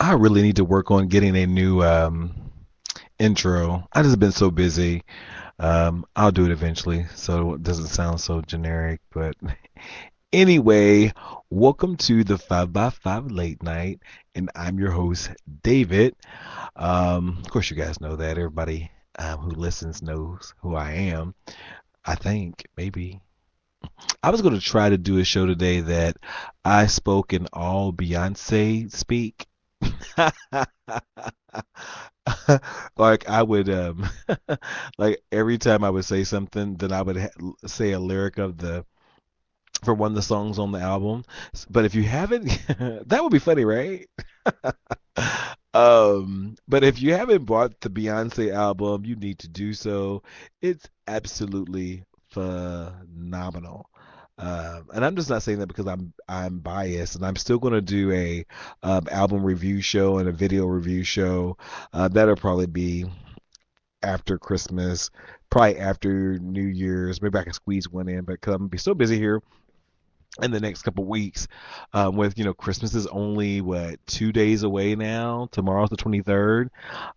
I really need to work on getting a new intro. I just been so busy. I'll do it eventually, so it doesn't sound so generic. But anyway, welcome to the 5 by 5 late night, and I'm your host, David. Of course, you guys know that. Everybody who listens knows who I am. I think maybe I was going to try to do a show today that I spoke in all Beyonce speak. Like I would like every time I would say something, then I would say a lyric of the for one of the songs on the album. But if you haven't, that would be funny, right? But if you haven't bought the Beyonce album, you need to do so. It's absolutely phenomenal. And I'm just not saying that because I'm biased, and I'm still going to do a album review show and a video review show. That'll probably be after Christmas, probably after New Year's. Maybe I can squeeze one in, but because I'm gonna be so busy here in the next couple weeks, with Christmas is only what 2 days away now. Tomorrow's the 23rd.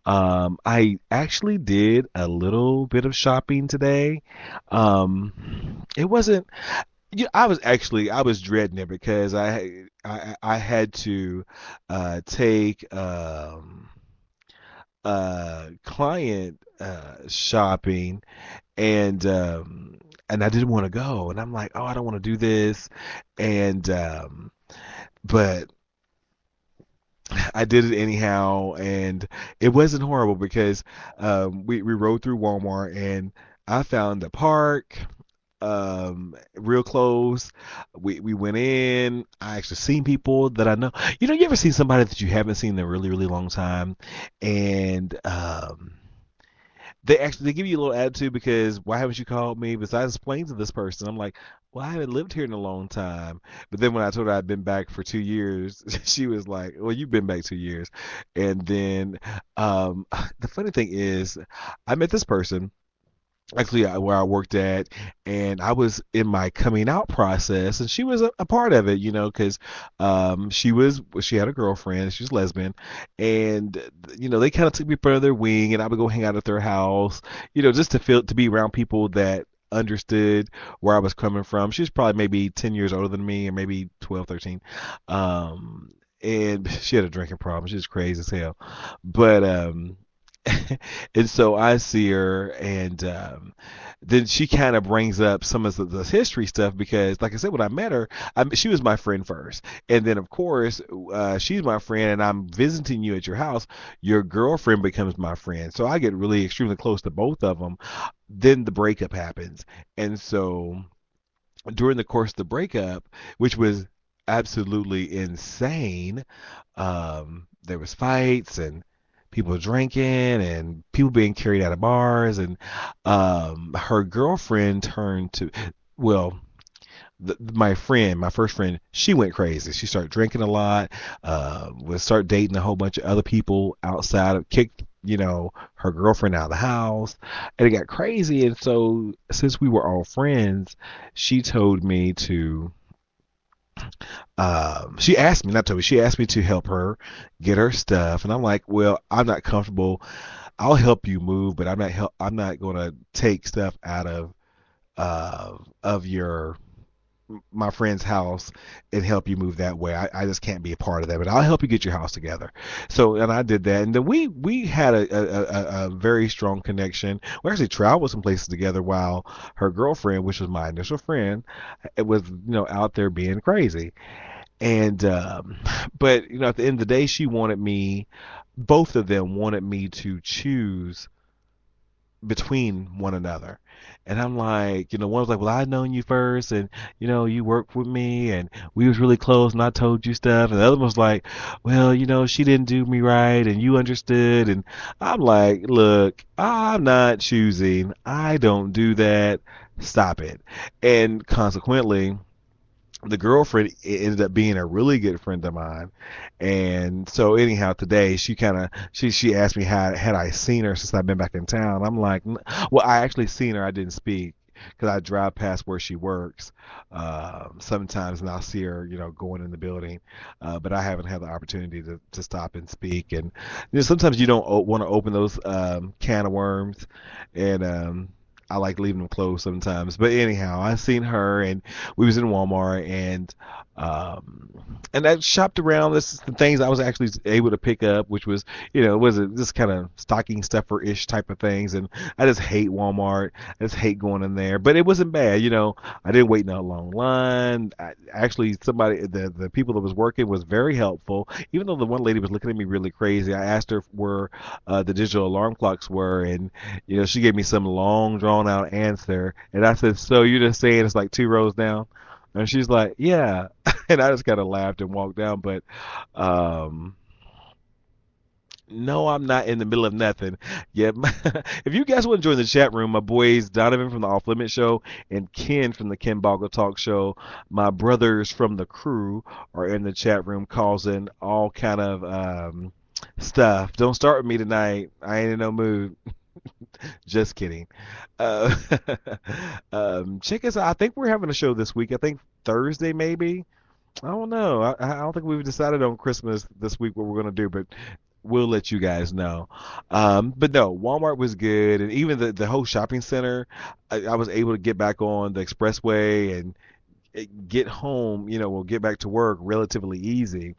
I actually did a little bit of shopping today. It wasn't. I was dreading it because I had to take client shopping, and I didn't want to go, and I'm like, oh, I don't want to do this, and but I did it anyhow, and it wasn't horrible because we rode through Walmart, and I found a park real close. We went in. I actually seen people that I know. You ever seen somebody that you haven't seen in a really, really long time, and they give you a little attitude because why haven't you called me? Besides explaining to this person, I'm like, well, I haven't lived here in a long time. But then when I told her I'd been back for 2 years, she was like, well, you've been back 2 years. And then the funny thing is, I met this person actually where I worked at, and I was in my coming out process, and she was a part of it, because she had a girlfriend, she was lesbian, and they kind of took me under their wing, and I would go hang out at their house, just to be around people that understood where I was coming from. She was probably maybe 10 years older than me, or maybe 12, 13. And she had a drinking problem. She was crazy as hell. But and so I see her, and then she kind of brings up some of the history stuff because, like I said, when I met her, she was my friend first, and then of course she's my friend, and I'm visiting you at your house. Your girlfriend becomes my friend, so I get really extremely close to both of them. Then the breakup happens, and so during the course of the breakup, which was absolutely insane, there was fights and people drinking and people being carried out of bars, and her girlfriend turned to, well, my first friend, she went crazy. She started drinking a lot, would start dating a whole bunch of other people outside of, kicked her girlfriend out of the house, and it got crazy. And so since we were all friends, she told me to she asked me, not told me, she asked me to help her get her stuff, and I'm like, well, I'm not comfortable. I'll help you move, but I'm not going to take stuff out of your my friend's house and help you move that way. I just can't be a part of that, but I'll help you get your house together. So, and I did that, and then we had a very strong connection. We actually traveled some places together while her girlfriend, which was my initial friend, it was out there being crazy. And but at the end of the day, she wanted me. Both of them wanted me to choose between one another. And I'm like, one was like, well, I known you first, and you worked with me, and we was really close, and I told you stuff. And the other one was like, well, she didn't do me right, and you understood. And I'm like, look, I'm not choosing. I don't do that. Stop it. And consequently, the girlfriend ended up being a really good friend of mine. And so anyhow, today she asked me how had I seen her since I've been back in town. I'm like, well, I actually seen her. I didn't speak. because I drive past where she works sometimes, and I'll see her, going in the building. But I haven't had the opportunity to stop and speak. And sometimes you don't want to open those can of worms, and I like leaving them closed sometimes. But anyhow, I seen her, and we was in Walmart, and I shopped around. This is the things I was actually able to pick up, which was, was this kind of stocking stuffer ish type of things. And I just hate Walmart. I just hate going in there. But it wasn't bad. I didn't wait in a long line. Actually, the people that was working was very helpful. Even though the one lady was looking at me really crazy, I asked her where the digital alarm clocks were, and she gave me some long drawn out answer. And I said, "So you're just saying it's like two rows down?" And she's like, "Yeah." And I just kind of laughed and walked down. But um, no, I'm not in the middle of nothing. Yeah, if you guys want to join the chat room, my boys Donovan from the Off Limit Show and Ken from the Ken Boggle Talk Show, my brothers from the crew are in the chat room causing all kind of stuff. Don't start with me tonight. I ain't in no mood. Just kidding. Uh, check us out. I think we're having a show this week. I think Thursday, maybe. I don't know. I don't think we've decided on Christmas this week what we're going to do, but we'll let you guys know. But no, Walmart was good, and even the whole shopping center, I was able to get back on the expressway and get home, get back to work relatively easy.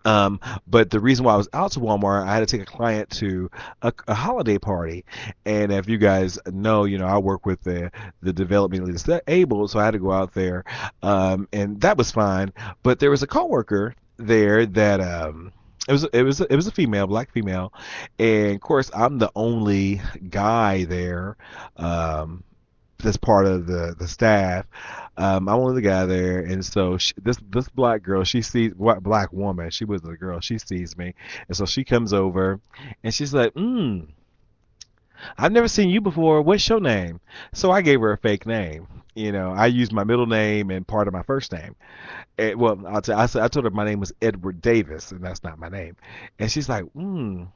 But the reason why I was out to Walmart, I had to take a client to a holiday party, and if you guys know, I work with the developmentally disabled, so I had to go out there, and that was fine. But there was a coworker there that it was a female, black female, and of course I'm the only guy there. That's part of the staff. I'm only the guy there, and so this black girl, she sees black woman. She was a girl. She sees me, and so she comes over, and she's like, "I've never seen you before. What's your name?" So I gave her a fake name. I used my middle name and part of my first name. Well, I told her my name was Edward Davis, and that's not my name. And she's like, "You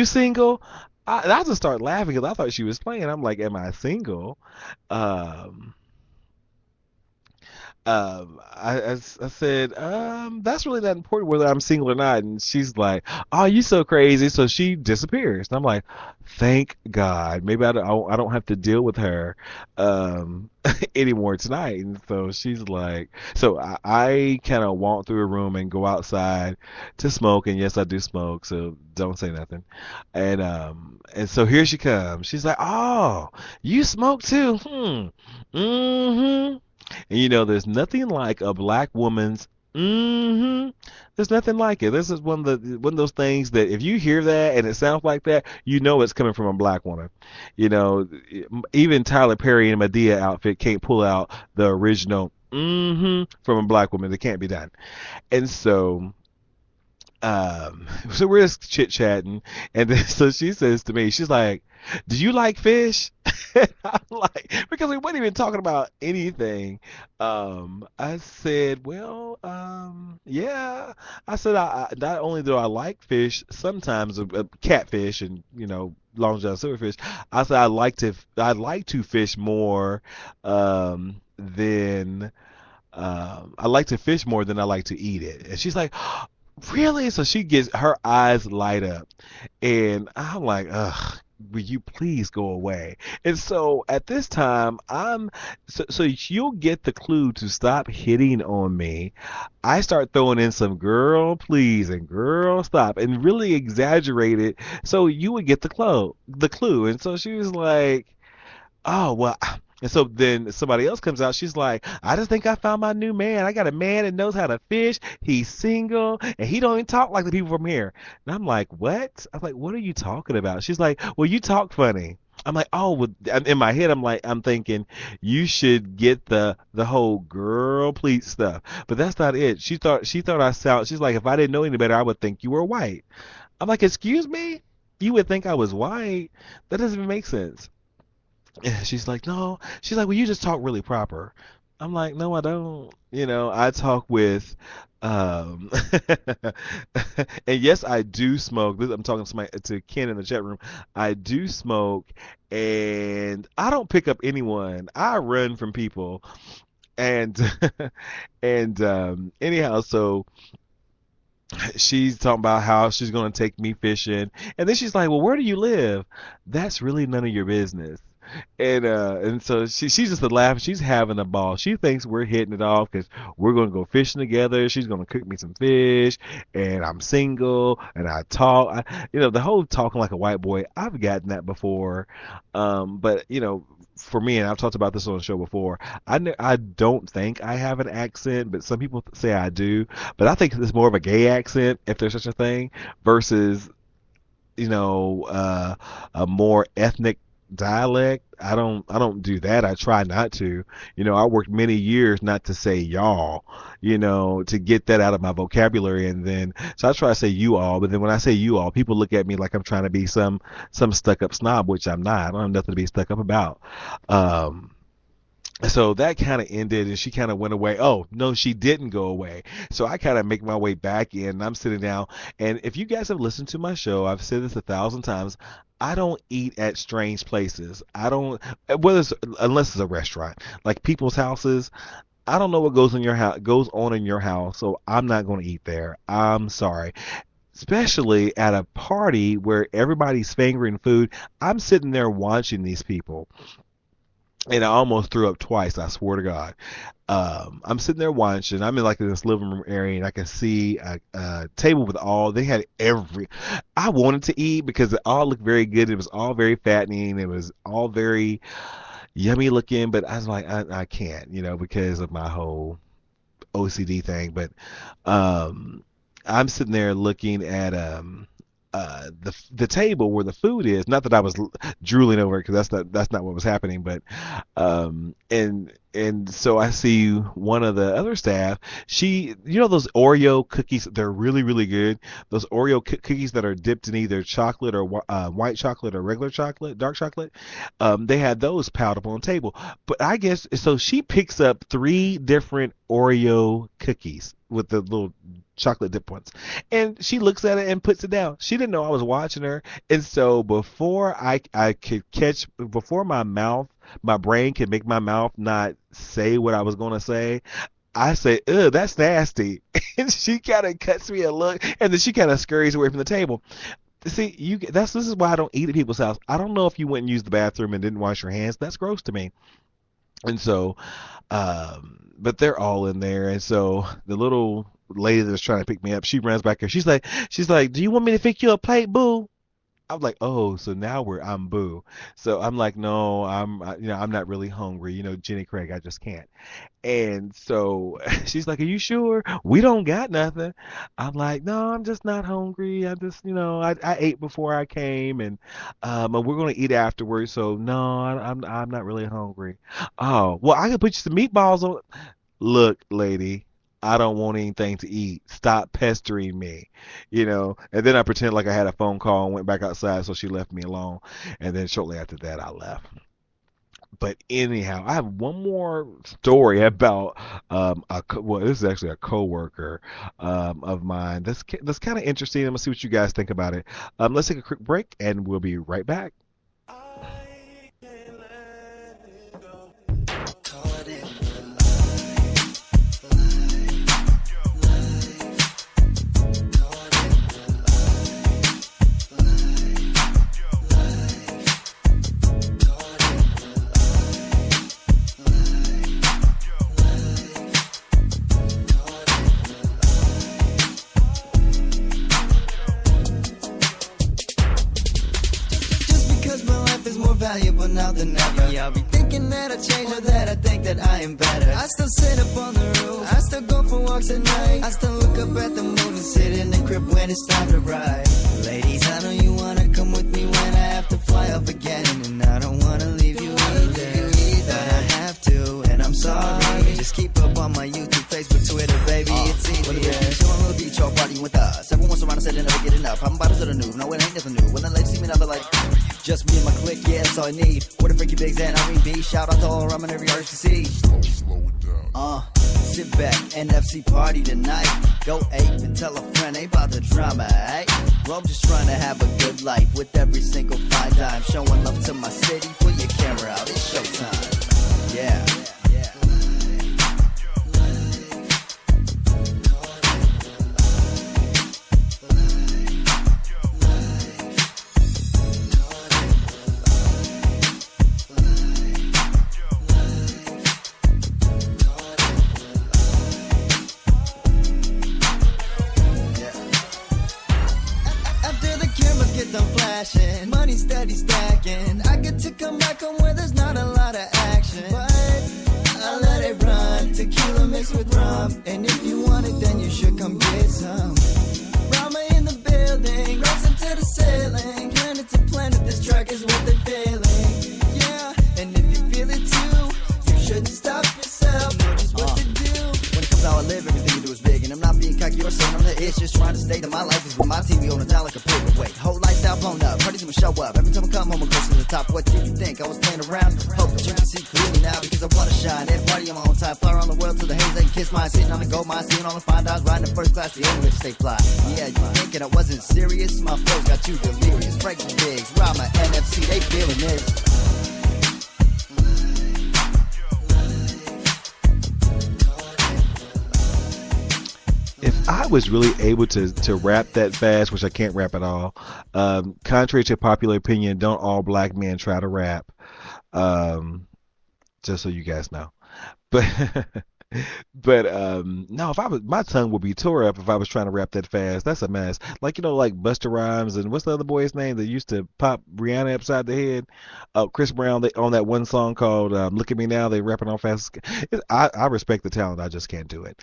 single?" I just started laughing because I thought she was playing. I'm like, "Am I single?" Um, I said, that's really not important whether I'm single or not. And she's like, "Oh, you so crazy." So she disappears. And I'm like, thank God. Maybe I don't have to deal with her anymore tonight. And so she's like, so I kind of walk through a room and go outside to smoke. And yes, I do smoke. So don't say nothing. And so here she comes. She's like, "Oh, you smoke too? Mm-hmm." And there's nothing like a black woman's there's nothing like it. This is one of those things that if you hear that and it sounds like that, it's coming from a black woman. You know, even Tyler Perry and Medea outfit can't pull out the original from a black woman. It can't be done. And so we're just chit chatting, and then so she says to me, she's like, "Do you like fish?" And I'm like, because we weren't even talking about anything. I said, "Well, yeah." I said, Not only do I like fish, sometimes catfish and Long John silverfish. I said I like to fish more than I like to fish more than I like to eat it. And she's like, "Really?" So she gets her eyes light up, and I'm like, "Ugh, will you please go away?" And so at this time, so you'll get the clue to stop hitting on me. I start throwing in some "girl, please" and "girl, stop" and really exaggerate it so you would get the clue. And so she was like, "Oh, well." And so then somebody else comes out. She's like, "I just think I found my new man. I got a man that knows how to fish. He's single, and he don't even talk like the people from here." And I'm like, "What?" I'm like, "What are you talking about?" She's like, "Well, you talk funny." I'm like, "Oh," well, in my head, I'm thinking, you should get the whole "girl, please" stuff. But that's not it. She thought I sound. She's like, "If I didn't know any better, I would think you were white." I'm like, "Excuse me? You would think I was white? That doesn't even make sense." And she's like, "No." She's like, "Well, you just talk really proper." I'm like, "No, I don't. I talk with, um, and yes, I do smoke. I'm talking to Ken in the chat room. I do smoke, and and I don't pick up anyone. I run from people. And and anyhow, so she's talking about how she's going to take me fishing, and then she's like, well, where do you live? That's really none of your business. And so she's just a laugh. She's having a ball. She thinks we're hitting it off because we're going to go fishing together. She's going to cook me some fish, and I'm single, and I talk. The whole talking like a white boy. I've gotten that before, but for me, and I've talked about this on the show before, I don't think I have an accent, but some people say I do. But I think it's more of a gay accent, if there's such a thing, versus a more ethnic dialect. I don't do that. I try not to. I worked many years not to say y'all, to get that out of my vocabulary, and then so I try to say you all, but then when I say you all, people look at me like I'm trying to be some stuck up snob, which I'm not. I don't have nothing to be stuck up about. So that kind of ended, and she kind of went away. Oh, no, she didn't go away. So I kind of make my way back in, and I'm sitting down. And if you guys have listened to my show, I've said this 1,000 times, I don't eat at strange places. I don't, unless it's a restaurant, like people's houses. I don't know what goes on in your house, so I'm not going to eat there. I'm sorry. Especially at a party where everybody's fingering food. I'm sitting there watching these people. And I almost threw up twice, I swear to God. I'm sitting there watching. I'm in like this living room area, and I can see a table with they had I wanted to eat because it all looked very good. It was all very fattening. It was all very yummy looking, but I was like, I can't, because of my whole OCD thing. But I'm sitting there looking at the table where the food is. Not that I was drooling over it, because that's not what was happening. But and so I see one of the other staff. She, those Oreo cookies, they're really, really good. Those Oreo cookies that are dipped in either chocolate or white chocolate or regular chocolate, dark chocolate. They had those piled up on the table. But I guess so. She picks up 3 different Oreo cookies with the little chocolate dip ones, and she looks at it and puts it down. She didn't know I was watching her, and so before my brain could make my mouth not say what I was going to say, I say, ugh, that's nasty. And she kind of cuts me a look, and then she kind of scurries away from the table. See, this is why I don't eat at people's house. I don't know if you went and used the bathroom and didn't wash your hands. That's gross to me. And so, but they're all in there, and so the little lady that's trying to pick me up, she runs back here. She's like, do you want me to pick you a plate, boo? I'm like, oh, so now I'm boo. So I'm like, no, I'm not really hungry. Jenny Craig, I just can't. And so she's like, are you sure? We don't got nothing. I'm like, no, I'm just not hungry. I just, I ate before I came, and we're going to eat afterwards. So no, I'm not really hungry. Oh, well, I can put you some meatballs on. Look, lady, I don't want anything to eat. Stop pestering me, And then I pretended like I had a phone call and went back outside, so she left me alone. And then shortly after that, I left. But anyhow, I have one more story about this is actually a coworker of mine. That's kind of interesting. I'm gonna see what you guys think about it. Let's take a quick break, and we'll be right back. Valuable now than ever. Yeah, I'll be thinking that I changed or that I think that I am better. I still sit up on the roof, I still go for walks at night, I still look up at the moon and sit in the crib when it's time to ride. Ladies, I know you wanna come with me when I have to fly off again, and I don't wanna leave you either, but I have to, and I'm sorry. Just keep up on my YouTube, Facebook, Twitter, baby, it's easy. Chill on the beach or partying with us. Everyone's around and said they never get enough. Popping bottles of the new, no, it ain't nothing new. When the ladies see me now, they're like, just me and my clique, yeah, that's all I need. What a freaky bigs and R&B. Shout out to all around and every artist to see. Slow it down. Sit back, NFC party tonight. Go ape and tell a friend ain't about the drama, eh? Well, I'm just trying to have a good life with every single fine dime. Showing love to my city, put your camera showtime. Yeah. After the cameras get done flashing, money steady stacking, I get to come back home where there's not a lot of action. But I let it run, tequila mixed with rum, and if you want it, then you should come get some. Rama in the building, racing to the ceiling, planet to planet, this track is what they're feeling. Yeah, and if you feel it too, you shouldn't stop yourself, know just what to do. When it comes out, I live, everything you do is big, and I'm not being cocky or saying I'm the itch, just trying to stay that my life is with my TV on a down like a paperweight. Whole lifestyle blown up, parties gonna show up. Every time I come home, I'm close to the top. What did you think? I was playing around. Hope that you can see clearly now because I wanna shine. Every party on my own time, fly around the world till the haze they can kiss mine. Sitting on the gold mine, seeing all the fine dimes, riding the first class, the only way to stay fly. Yeah, you thinking I wasn't serious? My flows got you delirious. Breaking digs, Rama, NFC, they feeling this. If I was really able to rap that fast, which I can't rap at all, contrary to popular opinion, don't all black men try to rap. Um, just so you guys know. But but no, if I was my tongue would be tore up if I was trying to rap that fast. That's a mess. Like like Busta Rhymes and what's the other boy's name that used to pop Rihanna upside the head? Chris Brown. They on that one song called "Look at Me Now." They rapping on fast. I respect the talent. I just can't do it.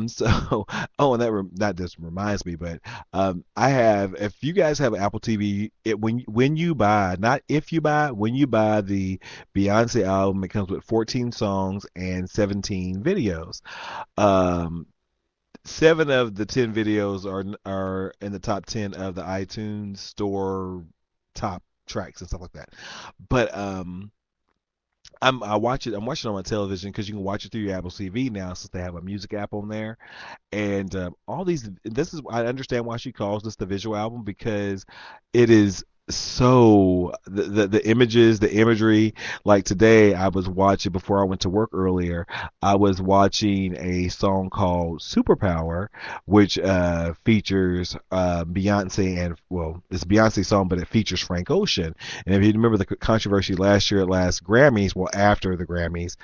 So oh, and that just reminds me. But I have. If you guys have Apple TV, when you buy, not if you buy, when you buy the Beyonce album, it comes with 14 songs and 17 videos. Um, 7 of the 10 videos are in the top 10 of the iTunes store top tracks and stuff like that. But I watch it. I'm watching it on my television because you can watch it through your Apple TV now since they have a music app on there. And all these. This is I understand why she calls this the visual album because it is so the images, the imagery. Like today I was watching before I went to work earlier, I was watching a song called Superpower, which features Beyonce, and well, it's a Beyonce song but it features Frank Ocean. And if you remember the controversy last year at last Grammys, well, after the Grammys,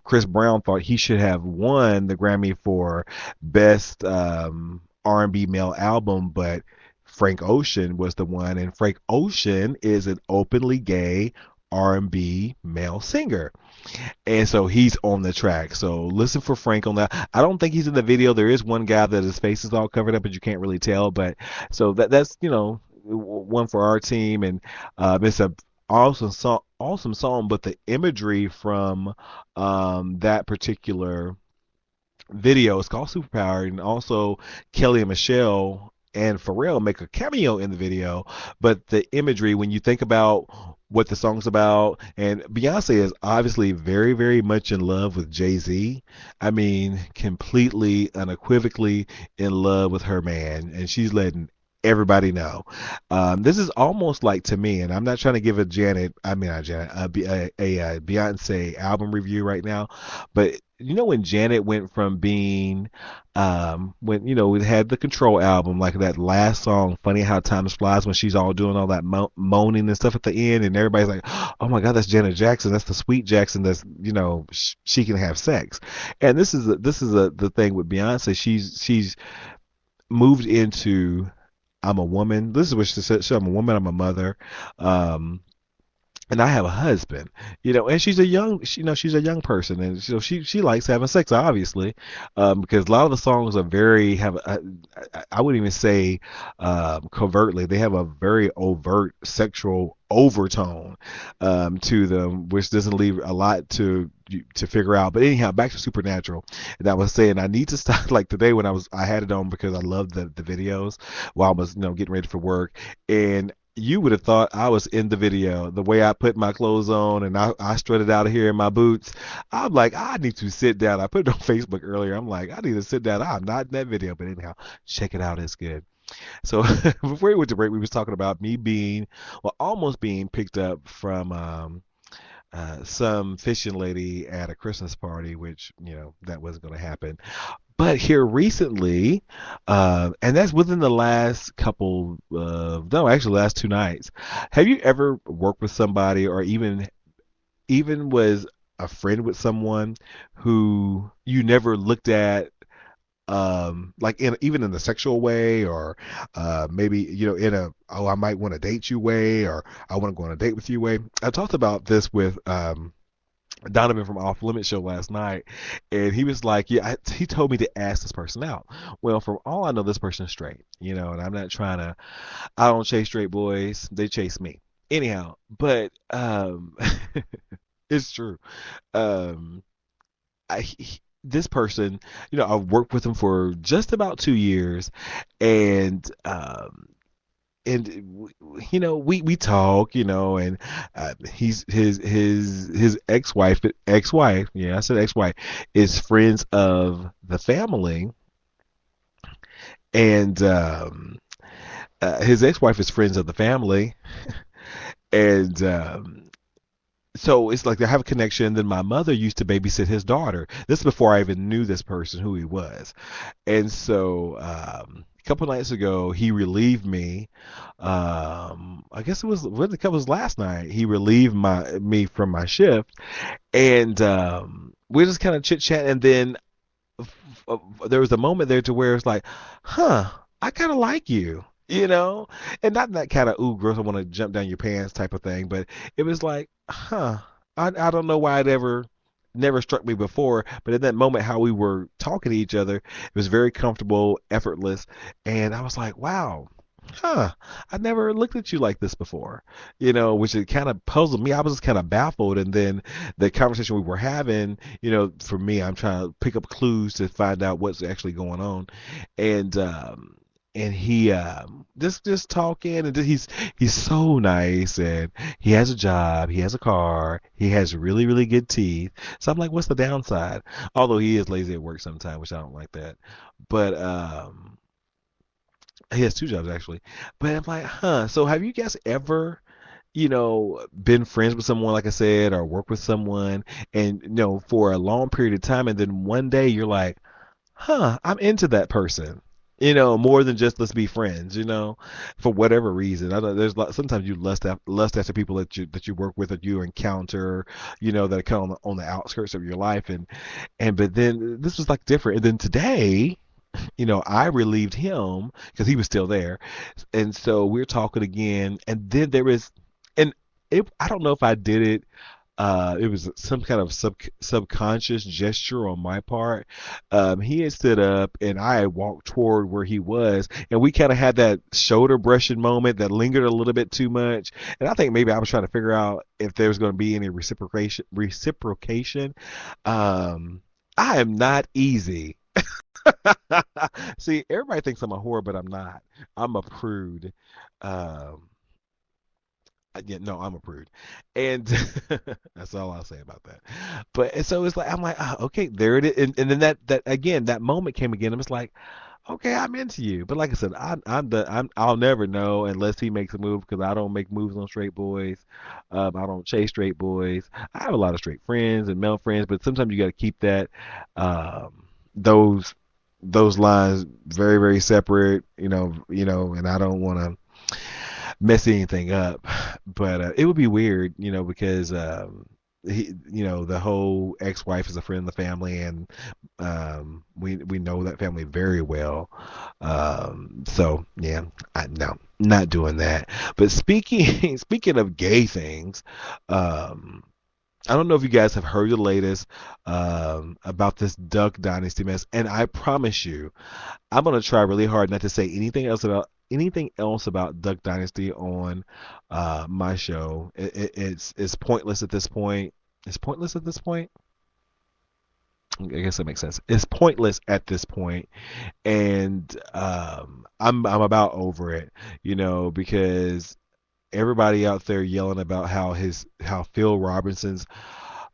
Chris Brown thought he should have won the Grammy for best R&B male album, but Frank Ocean was the one, and Frank Ocean is an openly gay R&B male singer, and so he's on the track. So listen for Frank on that. I don't think he's in the video. There is one guy that his face is all covered up, but you can't really tell. But so that's one for our team, and it's a awesome song. But the imagery from that particular video is called Superpower, and also Kelly and Michelle and Pharrell make a cameo in the video, but the imagery, when you think about what the song's about, and Beyonce is obviously very, very much in love with Jay-Z. I mean, completely, unequivocally in love with her man, and she's letting everybody know. This is almost like, to me, and I'm not trying to give a Beyonce album review right now, but when Janet went from being when we had the Control album, like that last song, Funny How Time Flies, when she's all doing all that moaning and stuff at the end, and everybody's like, oh my god, that's Janet Jackson, that's the sweet Jackson, that's she can have sex. And this is the thing with Beyonce. She's moved into, I'm a woman. This is what she said. I'm a woman. I'm a mother. And I have a husband, and she's a young person, and she likes having sex, obviously, because a lot of the songs are I wouldn't even say covertly, they have a very overt sexual overtone to them, which doesn't leave a lot to figure out. But anyhow, back to Supernatural, and I was saying I need to stop. Like today when I had it on because I loved the videos while I was getting ready for work, and you would have thought I was in the video. The way I put my clothes on and I strutted out of here in my boots. I'm like, I need to sit down. I put it on Facebook earlier. I'm like, I need to sit down. I'm not in that video. But anyhow, check it out. It's good. So before we went to break, we was talking about me almost being picked up from some fishing lady at a Christmas party, which that wasn't going to happen. But here recently, and that's within the last couple of no, actually last 2 nights. Have you ever worked with somebody, or even was a friend with someone who you never looked at, like even in a sexual way, or maybe in a, oh, I might want to date you way, or I want to go on a date with you way. I talked about this with Donovan from Off Limit Show last night, and he was like, "Yeah," he told me to ask this person out. Well, from all I know, this person is straight, and I'm not trying to. I don't chase straight boys; they chase me. Anyhow, but it's true. Um, this person, I've worked with him for just about 2 years, and we talk, and he's his ex-wife, yeah, I said ex-wife, is friends of the family, and his ex-wife is friends of the family, and so it's like they have a connection. Then my mother used to babysit his daughter. This is before I even knew this person, who he was. And so a couple nights ago, he relieved me. I guess it was last night. He relieved me from my shift, and we just kind of chit chat. And then there was a moment there to where it's like, huh, I kind of like you. And not that kind of, ooh, girls, I want to jump down your pants type of thing, but it was like, huh, I don't know why it ever never struck me before, but in that moment, how we were talking to each other, it was very comfortable, effortless, and I was like, wow, huh, I never looked at you like this before, which it kind of puzzled me. I was just kind of baffled, and then the conversation we were having, for me, I'm trying to pick up clues to find out what's actually going on, and he just talking, and he's so nice, and he has a job, he has a car, he has really really good teeth. So I'm like, what's the downside? Although he is lazy at work sometimes, which I don't like that. But he has two jobs actually. But I'm like, huh. So have you guys ever been friends with someone, like I said, or work with someone, and for a long period of time, and then one day you're like, huh, I'm into that person. More than just let's be friends. For whatever reason. I know there's sometimes you lust after people that you work with, that you encounter, that are kind of on the outskirts of your life, and but then this was like different. And then today, I relieved him because he was still there, and so we're talking again, and then there was, and I don't know if I did it. It was some kind of subconscious gesture on my part. He had stood up, and I had walked toward where he was, and we kind of had that shoulder brushing moment that lingered a little bit too much. And I think maybe I was trying to figure out if there was going to be any reciprocation. Reciprocation. I am not easy. See, everybody thinks I'm a whore, but I'm not. I'm a prude. Um, yeah, no, I'm a prude, and that's all I'll say about that. But and so it's like I'm like, okay, there it is, and then that again, that moment came again. I was like, okay, I'm into you. But like I said, I'll never know unless he makes a move, because I don't make moves on straight boys. I don't chase straight boys. I have a lot of straight friends and male friends, but sometimes you got to keep that those lines very very separate. And I don't want to mess anything up. But it would be weird, because the whole ex-wife is a friend of the family, and we know that family very well. So yeah, no, not doing that. But speaking speaking of gay things, I don't know if you guys have heard the latest about this Duck Dynasty mess, and I promise you, I'm gonna try really hard not to say anything else about Duck Dynasty on my show. It's pointless at this point. It's pointless at this point. I guess that makes sense. It's pointless at this point, and I'm about over it, because everybody out there yelling about how Phil Robinson's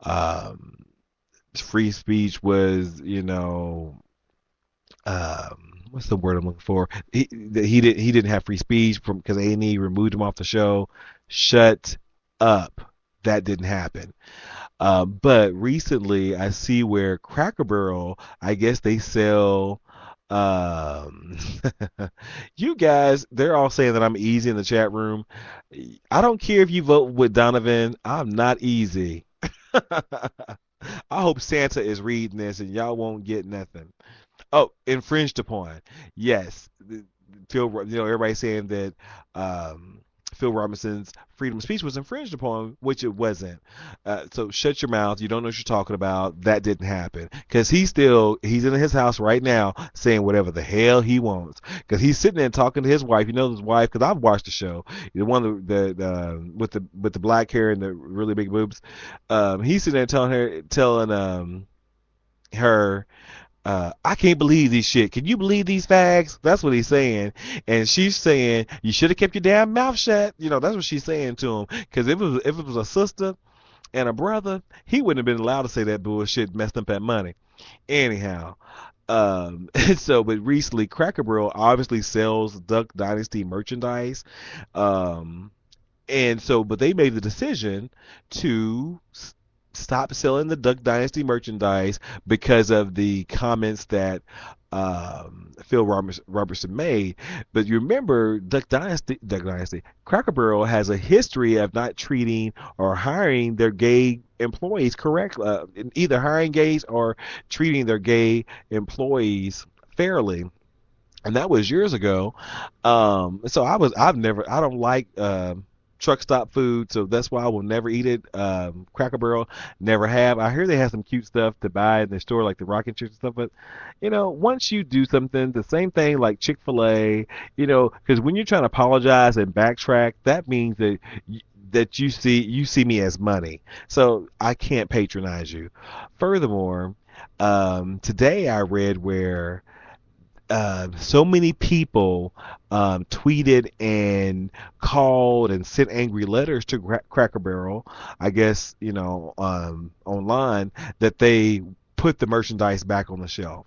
um, free speech was, what's the word I'm looking for? He didn't have free speech from because A&E removed him off the show. Shut up. that didn't happen. But recently, I see where Cracker Barrel, I guess they sell. Um, you guys, they're all saying that I'm easy in the chat room. I don't care if you vote with Donovan. I'm not easy. I hope Santa is reading this and y'all won't get nothing. Oh, infringed upon. Yes. Phil, everybody's saying that um, Phil Robinson's freedom of speech was infringed upon, which it wasn't. So shut your mouth. You don't know what you're talking about. That didn't happen because he's in his house right now saying whatever the hell he wants because he's sitting there talking to his wife. You know his wife because I've watched the show. The one with the black hair and the really big boobs. He's sitting there telling her I can't believe these shit. Can you believe these fags? That's what he's saying. And she's saying, you should have kept your damn mouth shut. That's what she's saying to him. Because if it was a sister and a brother, he wouldn't have been allowed to say that bullshit, messed up that money. Anyhow, but recently, Cracker Barrel obviously sells Duck Dynasty merchandise. Um, but they made the decision to stop selling the Duck Dynasty merchandise because of the comments that Phil Robertson made. But you remember, Duck Dynasty, Cracker Barrel has a history of not treating or hiring their gay employees correctly, either hiring gays or treating their gay employees fairly. And that was years ago. So I don't like truck stop food, so that's why I will never eat it. Cracker Barrel, never have. I hear they have some cute stuff to buy in the store, like the rocket chips and stuff. But once you do something, the same thing like Chick-fil-A, because when you're trying to apologize and backtrack, that means that you see me as money, so I can't patronize you. Furthermore, today I read where so many people tweeted and called and sent angry letters to Cracker Barrel, I guess, online, that they put the merchandise back on the shelf.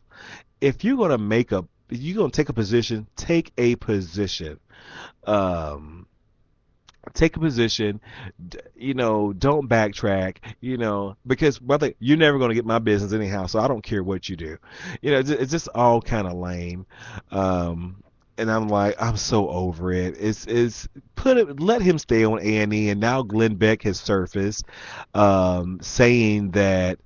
If you're going to take a position, take a position. Um, Take a position, don't backtrack, because brother, you're never going to get my business anyhow, so I don't care what you do. It's just all kind of lame. And I'm like, I'm so over it. Let him stay on A&E, and now Glenn Beck has surfaced, saying that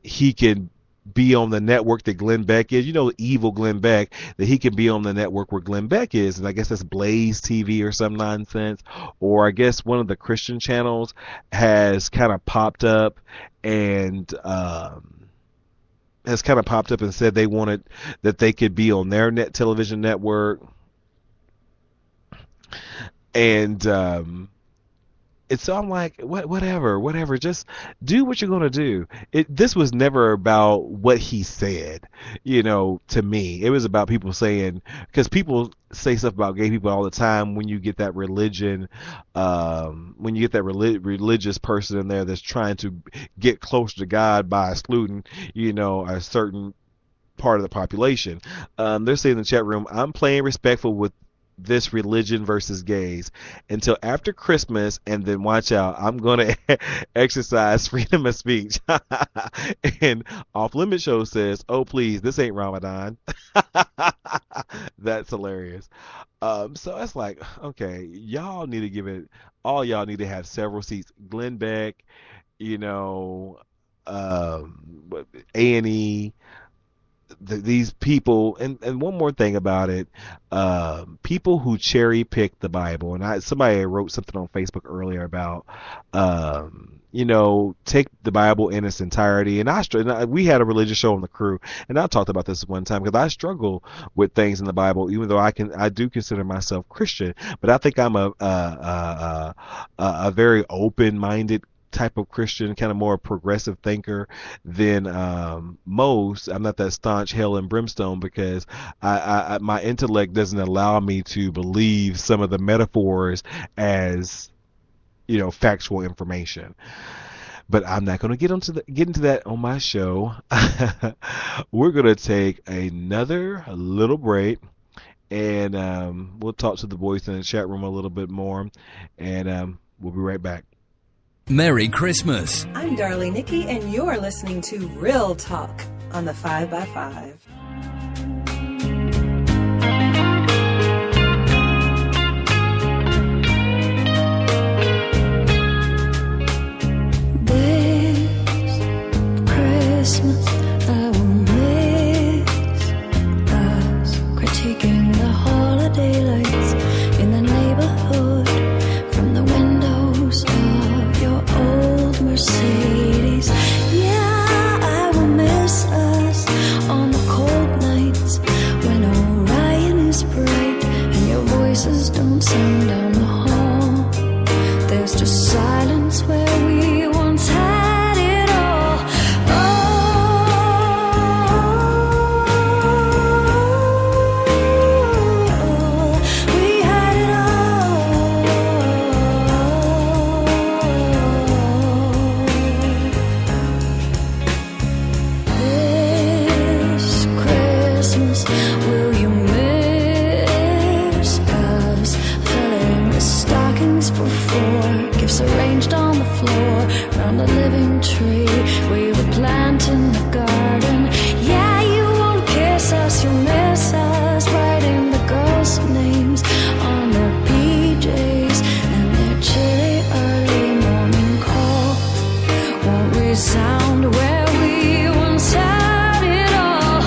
he can be on the network that Glenn Beck is. Evil Glenn Beck, that he can be on the network where Glenn Beck is. And I guess that's Blaze TV or some nonsense. Or I guess one of the Christian channels has kind of popped up and said they wanted that they could be on their television network. And so I'm like, whatever. Just do what you're gonna do. This was never about what he said, to me. It was about people saying, because people say stuff about gay people all the time when you get that religion, religious person in there that's trying to get closer to God by excluding, a certain part of the population. They're saying in the chat room, I'm playing respectful with this religion versus gays until after Christmas, and then watch out, I'm gonna exercise freedom of speech. And Off Limit Show says, oh please, this ain't Ramadan. That's hilarious. So it's like, okay, y'all need to have several seats. Glenn Beck, A&E, these people, and one more thing about it, people who cherry pick the Bible, and somebody wrote something on Facebook earlier about, take the Bible in its entirety. And we had a religious show on the crew, and I talked about this one time because I struggle with things in the Bible, even though I do consider myself Christian, but I think I'm a very open-minded type of Christian, kind of more progressive thinker than most. I'm not that staunch hell and brimstone because my intellect doesn't allow me to believe some of the metaphors as factual information. But I'm not going to get into that on my show. We're going to take another little break, and we'll talk to the boys in the chat room a little bit more, and we'll be right back. Merry Christmas. I'm Darlie Nikki, and you're listening to Real Talk on the 5 by 5. This Christmas I will miss us critiquing the holiday lights in the neighborhood from the windows of your old Mercedes. Yeah, I will miss us on the cold nights when Orion is bright and your voices don't sound down the hall. There's just silence where we once had it all. Oh, we had it all. This Christmas, will you miss us? Filling the stockings before, gifts arranged on the floor, round the living tree we would plant in the garden. Yeah, you won't kiss us, you'll miss us, writing the girls' names on their PJs and their chilly early morning call. Won't resound where we once had it all.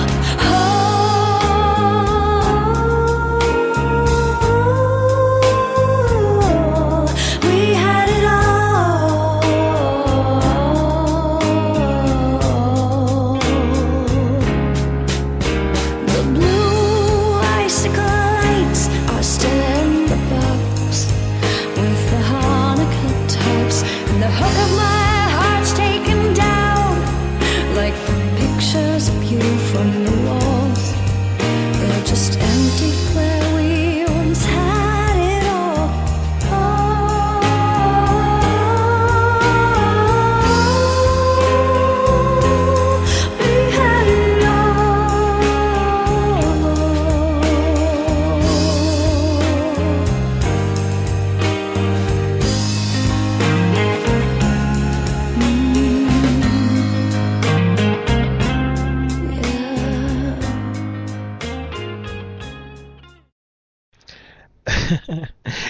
Oh, we had it all. The blue icicle lights are still in the box with the Hanukkah tops, and the hook of my heart's taken down like the pictures of you from the walls. They're just empty where we once had it all. Oh, we had it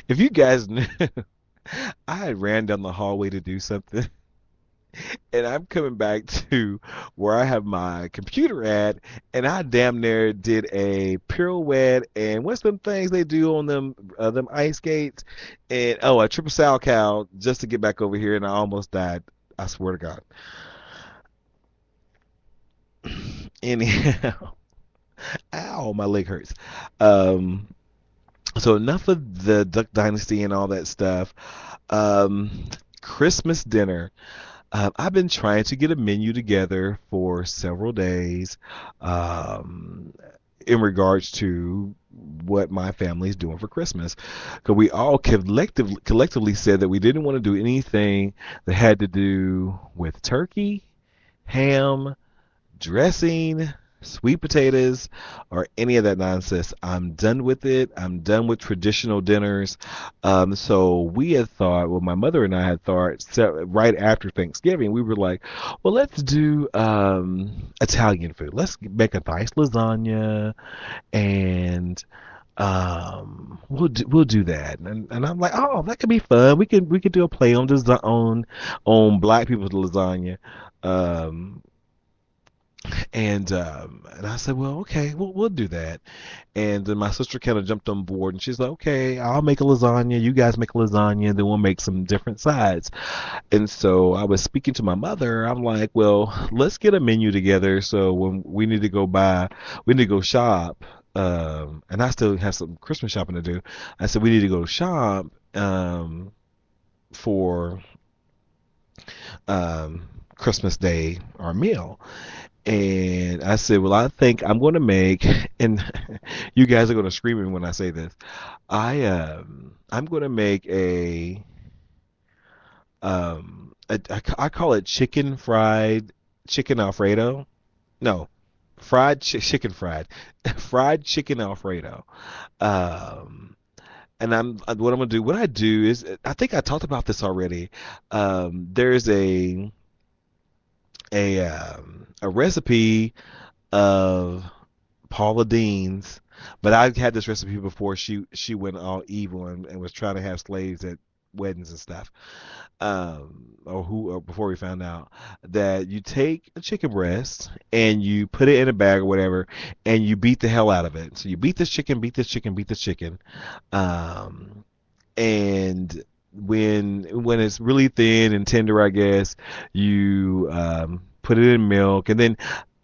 If you guys knew, I had ran down the hallway to do something, and I'm coming back to where I have my computer at, and I damn near did a pirouette, and what's them things they do on them ice skates, and a triple cow just to get back over here, and I almost died. I swear to God. Anyhow, ow, my leg hurts. Um, so enough of the Duck Dynasty and all that stuff. Um, Christmas dinner. I've been trying to get a menu together for several days um, in regards to what my family's doing for Christmas. Because we all collectively said that we didn't want to do anything that had to do with turkey, ham, dressing, sweet potatoes, or any of that nonsense. I'm done with it. I'm done with traditional dinners. So we had thought, well, my mother and I had thought, right after Thanksgiving, we were like, well, let's do Italian food. Let's make a nice lasagna, and we'll do that. And I'm like, oh, that could be fun. We could do a play on on black people's lasagna. Um, and I said, well, okay, we'll do that. And then my sister kind of jumped on board, and she's like, okay, I'll make a lasagna, you guys make a lasagna, then we'll make some different sides. And so I was speaking to my mother. I'm like, well, let's get a menu together. So when we need to go shop. And I still have some Christmas shopping to do. I said we need to go shop for Christmas Day, our meal. And I said, well, I think I'm going to make, and you guys are going to scream at me when I say this. I'm going to make I call it chicken Alfredo. No, chicken fried, fried chicken Alfredo. Um, and what I'm gonna do. What I do is, I think I talked about this already. There's a recipe of Paula Deen's, but I had this recipe before she went all evil and was trying to have slaves at weddings and stuff. Or before we found out that you take a chicken breast and you put it in a bag or whatever, and you beat the hell out of it. So you beat this chicken, beat this chicken, beat this chicken, um, and when it's really thin and tender, I guess you put it in milk, and then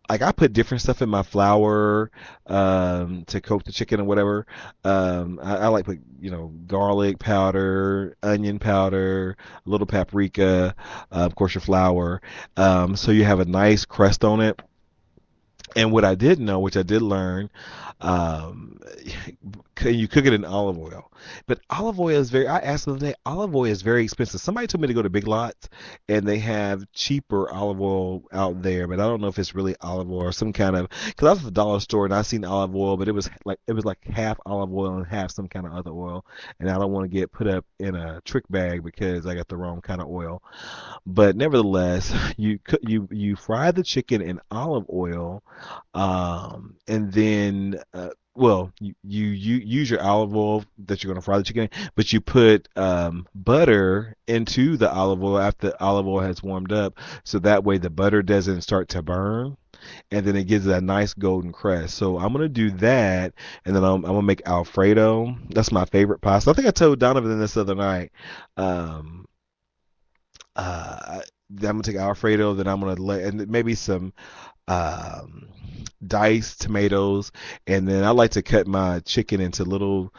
like I put different stuff in my flour to coat the chicken or whatever. I like put garlic powder, onion powder, a little paprika, of course your flour, so you have a nice crust on it. And what I did know, which I did learn, um, you cook it in olive oil. But olive oil is I asked the other day, olive oil is very expensive. Somebody told me to go to Big Lots and they have cheaper olive oil out there, but I don't know if it's really olive oil or some kind of, because I was at the dollar store and I seen olive oil, but it was like half olive oil and half some kind of other oil. And I don't want to get put up in a trick bag because I got the wrong kind of oil. But nevertheless, you fry the chicken in olive oil, and then well, you use your olive oil that you're going to fry the chicken in, but you put butter into the olive oil after the olive oil has warmed up, so that way the butter doesn't start to burn, and then it gives it a nice golden crest. So I'm gonna do that, and then I'm gonna make Alfredo. That's my favorite pasta. I think I told Donovan this other night. Um, then I'm gonna take Alfredo, then I'm gonna let and maybe some um, diced tomatoes, and then I like to cut my chicken into little,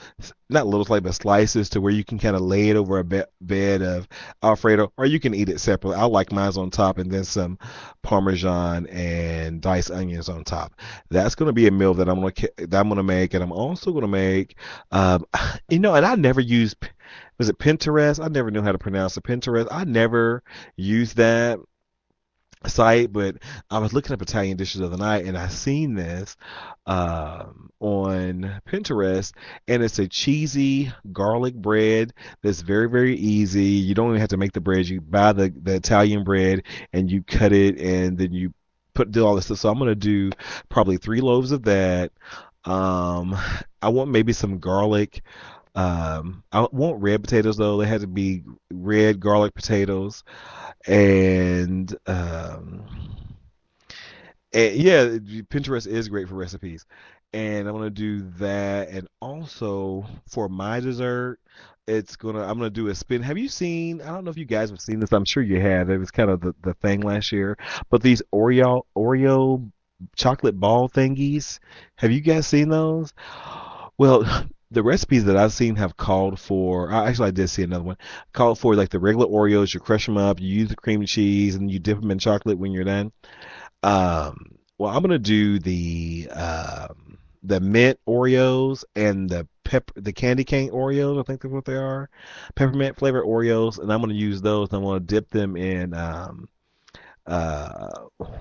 not little like but slices to where you can kind of lay it over a bed of Alfredo, or you can eat it separately. I like mine on top, and then some Parmesan and diced onions on top. That's gonna be a meal that I'm gonna make, and I'm also gonna make, um, and I never use. Was it Pinterest? I never knew how to pronounce it. Pinterest. I never used that site, but I was looking up Italian dishes the other night, and I seen this on Pinterest, and it's a cheesy garlic bread that's very, very easy. You don't even have to make the bread. You buy the Italian bread and you cut it, and then you do all this stuff. So I'm gonna do probably 3 loaves of that. Um, I want maybe some garlic. I want red potatoes though. They had to be red garlic potatoes, and yeah, Pinterest is great for recipes. And I'm gonna do that, and also for my dessert, I'm gonna do a spin. Have you seen? I don't know if you guys have seen this. I'm sure you have. It was kind of the thing last year. But these Oreo chocolate ball thingies, have you guys seen those? Well, the recipes that I've seen have called for. Actually, I did see another one. Called for like the regular Oreos. You crush them up. You use the cream cheese, and you dip them in chocolate when you're done. Well, I'm gonna do the mint Oreos and the candy cane Oreos. I think that's what they are, peppermint flavored Oreos, and I'm gonna use those. I'm gonna dip them in uh,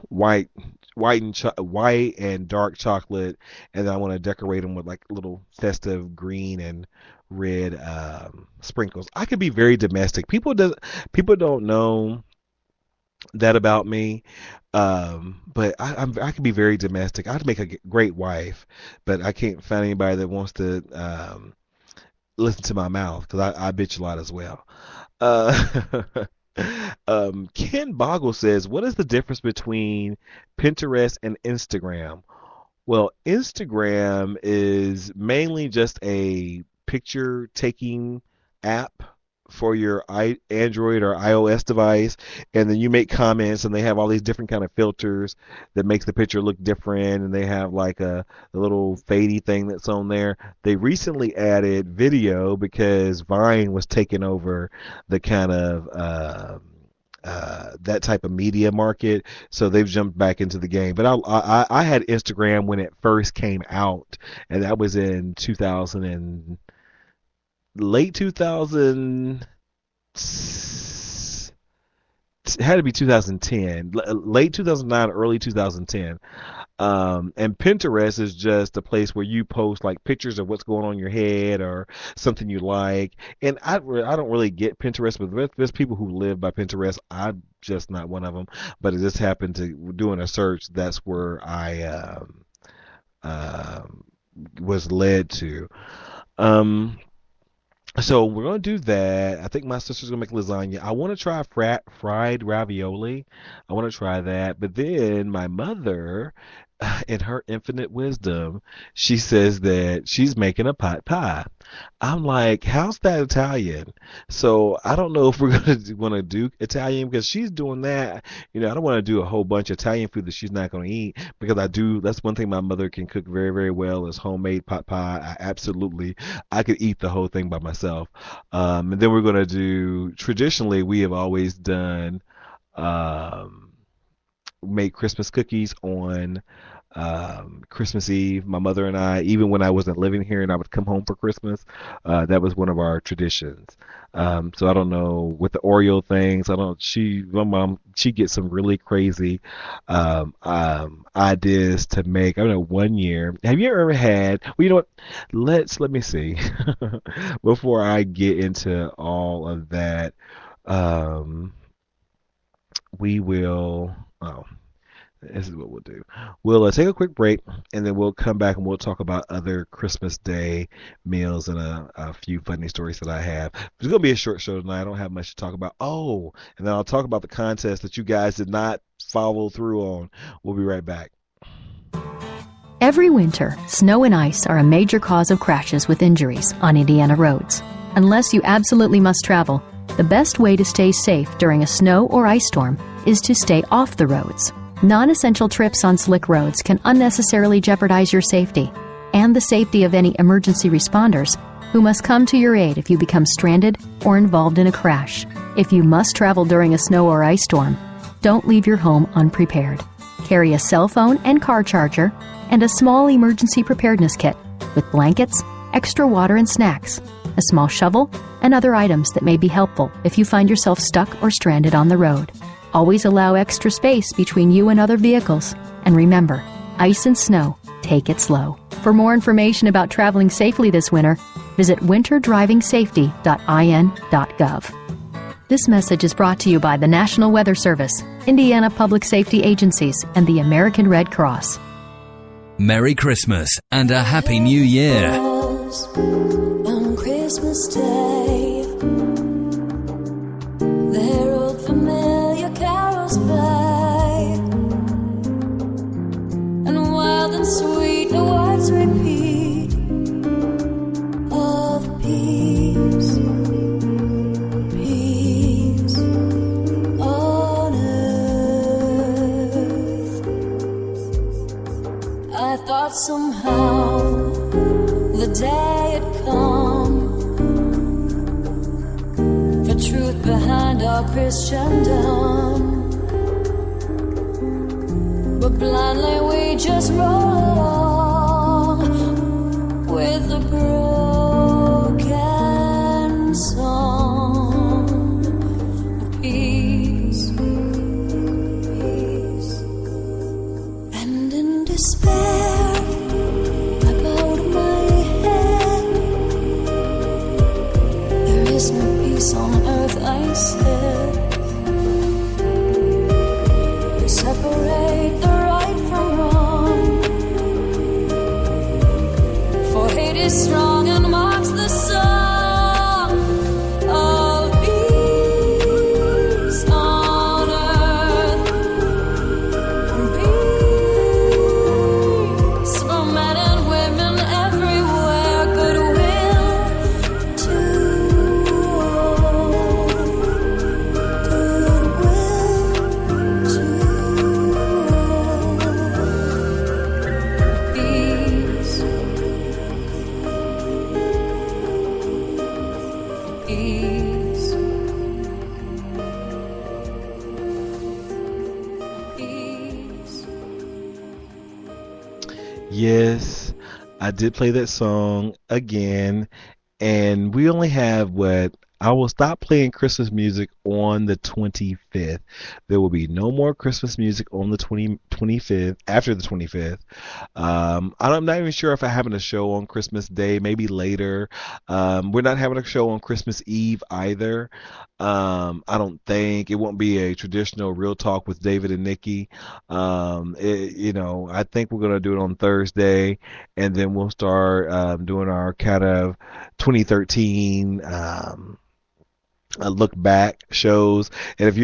white, white and dark chocolate, and then I want to decorate them with like little festive green and red sprinkles. I could be very domestic. People don't know that about me. But I can be very domestic. I'd make a great wife, but I can't find anybody that wants to listen to my mouth because I bitch a lot as well. Uh, Ken Boggle says, "What is the difference between Pinterest and Instagram?" Well, Instagram is mainly just a picture taking app for your Android or iOS device, and then you make comments, and they have all these different kind of filters that makes the picture look different, and they have like a little fadey thing that's on there. They recently added video because Vine was taking over the kind of that type of media market, so they've jumped back into the game. But I had Instagram when it first came out, and that was in 2000 and late 2000, It had to be 2010, late 2009, early 2010. And Pinterest is just a place where you post like pictures of what's going on in your head or something you like. And I don't really get Pinterest, but there's people who live by Pinterest. I'm just not one of them. But it just happened to doing a search. That's where I was led to. Um, so we're gonna do that. I think my sister's gonna make lasagna. I want to try fried ravioli. I want to try that. But then my mother, in her infinite wisdom, she says that she's making a pot pie. I'm like, how's that Italian? So I don't know if we're gonna want to do Italian because she's doing that. I don't want to do a whole bunch of Italian food that she's not gonna eat because I do. That's one thing my mother can cook very, very well is homemade pot pie. I could eat the whole thing by myself. And then we're gonna do. Traditionally, we have always done. Make Christmas cookies on Christmas Eve. My mother and I, even when I wasn't living here and I would come home for Christmas, that was one of our traditions. So I don't know with the Oreo things. My mom, she gets some really crazy ideas to make. I don't know. One year, have you ever had? Well, you know what? Let me see. Before I get into all of that, we will. Oh, this is what we'll do. We'll take a quick break, and then we'll come back and we'll talk about other Christmas Day meals and a few funny stories that I have. It's going to be a short show tonight. I don't have much to talk about. Oh, and then I'll talk about the contest that you guys did not follow through on. We'll be right back. Every winter, snow and ice are a major cause of crashes with injuries on Indiana roads. Unless you absolutely must travel, the best way to stay safe during a snow or ice storm is to stay off the roads. Non-essential trips on slick roads can unnecessarily jeopardize your safety and the safety of any emergency responders who must come to your aid if you become stranded or involved in a crash. If you must travel during a snow or ice storm, don't leave your home unprepared. Carry a cell phone and car charger and a small emergency preparedness kit with blankets, extra water and snacks, a small shovel, and other items that may be helpful if you find yourself stuck or stranded on the road. Always allow extra space between you and other vehicles. And remember, ice and snow, take it slow. For more information about traveling safely this winter, visit winterdrivingsafety.in.gov. This message is brought to you by the National Weather Service, Indiana Public Safety Agencies, and the American Red Cross. Merry Christmas and a Happy New Year. On Christmas Day, their old familiar carols play, and wild and sweet the words repeat of peace, peace on earth. I thought somehow the day had come for truth behind our Christendom, but blindly we just roll along with the broken song of peace, peace, and in despair I bowed my head. There is no peace on earth, I said. We separate the right from wrong, for hate is strong and marks the song of peace on earth, and peace for men and women everywhere, goodwill to all, goodwill to all, peace, peace, peace. Yes, I did play that song again, and we only have what I will stop playing Christmas music on the 25th. There will be no more Christmas music on the 25th, after the 25th. I'm not even sure if I'm having a show on Christmas Day, maybe later. We're not having a show on Christmas Eve either. I don't think it won't be a traditional Real Talk with David and Nikki. I think we're going to do it on Thursday, and then we'll start doing our kind of 2013 look back shows. And if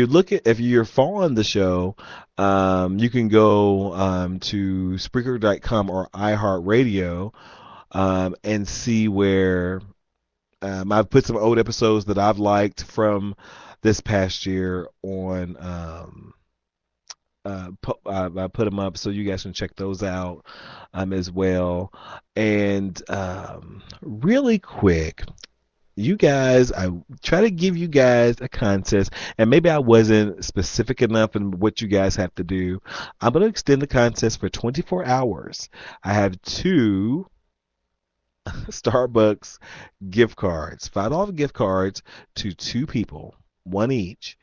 you're following the show, you can go to Spreaker.com or iHeartRadio and see where I've put some old episodes that I've liked from this past year on. I put them up so you guys can check those out as well. And really quick, you guys, I try to give you guys a contest, and maybe I wasn't specific enough in what you guys have to do. I'm going to extend the contest for 24 hours. I have 2 Starbucks gift cards, $5 gift cards to 2 people, 1 each.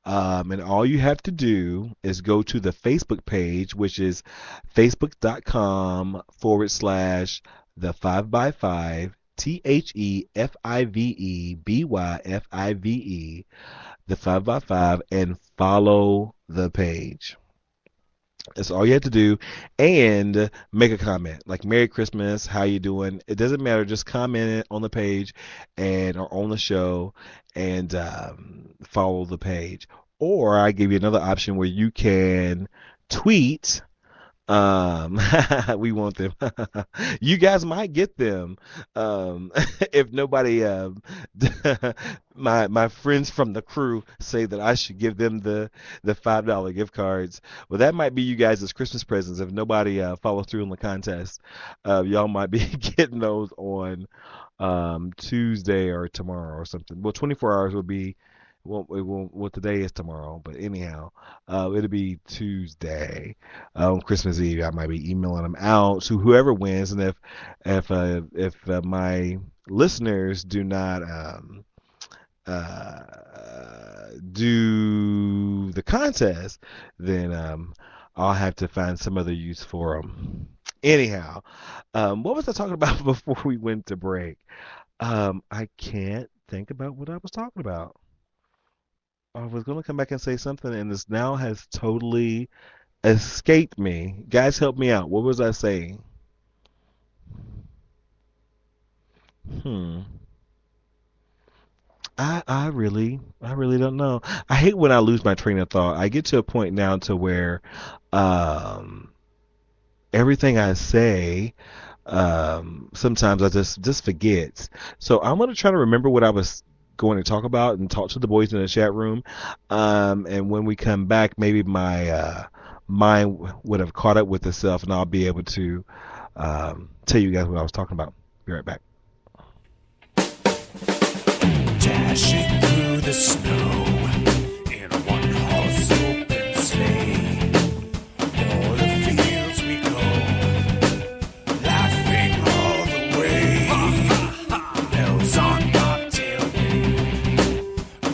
And all you have to do is go to the Facebook page, which is facebook.com/the5by5 THEFIVEBYFIVE, the 5by5, and follow the page. That's all you have to do, and make a comment like "Merry Christmas, how you doing?" It doesn't matter, just comment it on the page or on the show, and follow the page. Or I give you another option where you can tweet. We want them. You guys might get them. If nobody, my friends from the crew say that I should give them the $5 gift cards. Well, that might be you guys as Christmas presents. If nobody follows through on the contest, y'all might be getting those on Tuesday or tomorrow or something. Well, 24 hours will be. Well, today is tomorrow, but anyhow, it'll be Tuesday on Christmas Eve. I might be emailing them out to whoever wins, and if my listeners do not do the contest, then I'll have to find some other use for them. Anyhow, what was I talking about before we went to break? I can't think about what I was talking about. I was going to come back and say something, and this now has totally escaped me. Guys, help me out. What was I saying? I really don't know. I hate when I lose my train of thought. I get to a point now to where everything I say, sometimes I just forget. So I'm going to try to remember what I was going to talk about and talk to the boys in the chat room. And when we come back, maybe my mind would have caught up with itself, and I'll be able to tell you guys what I was talking about. Be right back. Dashing through the snow in a one-horse open sleigh, o'er the fields we go, laughing all the way. Bells on bobtail ring,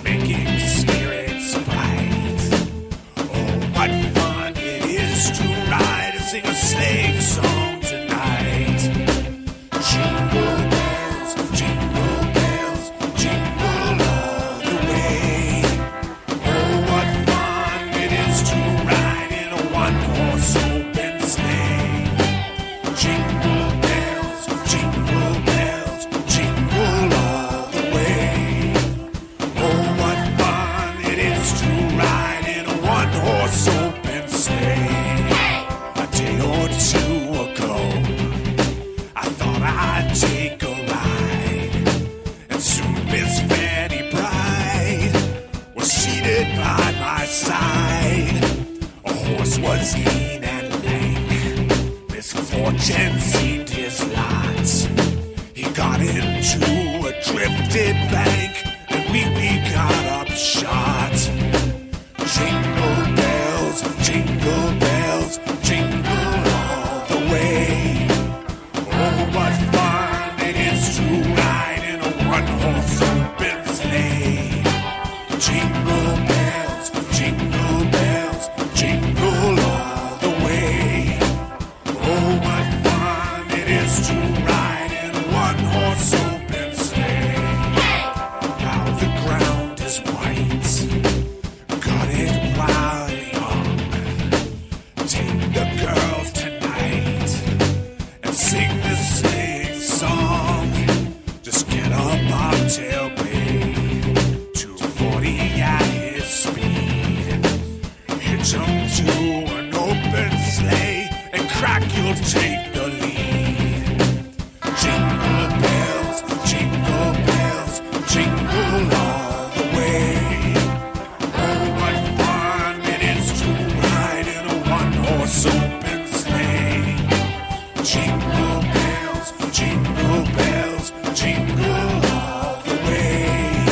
making spirits bright. Oh, what fun it is to ride and sing a sleigh song tonight. Jingle bells, jingle bells, jingle all the way. Oh, what fun it is to ride in a one-horse open sleigh. Jingle bells, jingle bells, jingle all the way. Oh, what fun it is to ride in a one-horse open sleigh. A day or two ago, I thought I'd take a ride, and soon Miss Fanny Bride was seated by my side. A horse was lean and lank, misfortune seemed his lot. He got into a drifted bank, and we got upshot. Jingle bells, jingle bells, jingle all the way. Oh, what fun it is to ride in a one-horse open sleigh. jump to an open sleigh, and crack, you'll take the lead. Jingle bells, jingle all the way. Oh, what fun it is to ride in a one-horse open sleigh. Jingle bells, jingle all the way.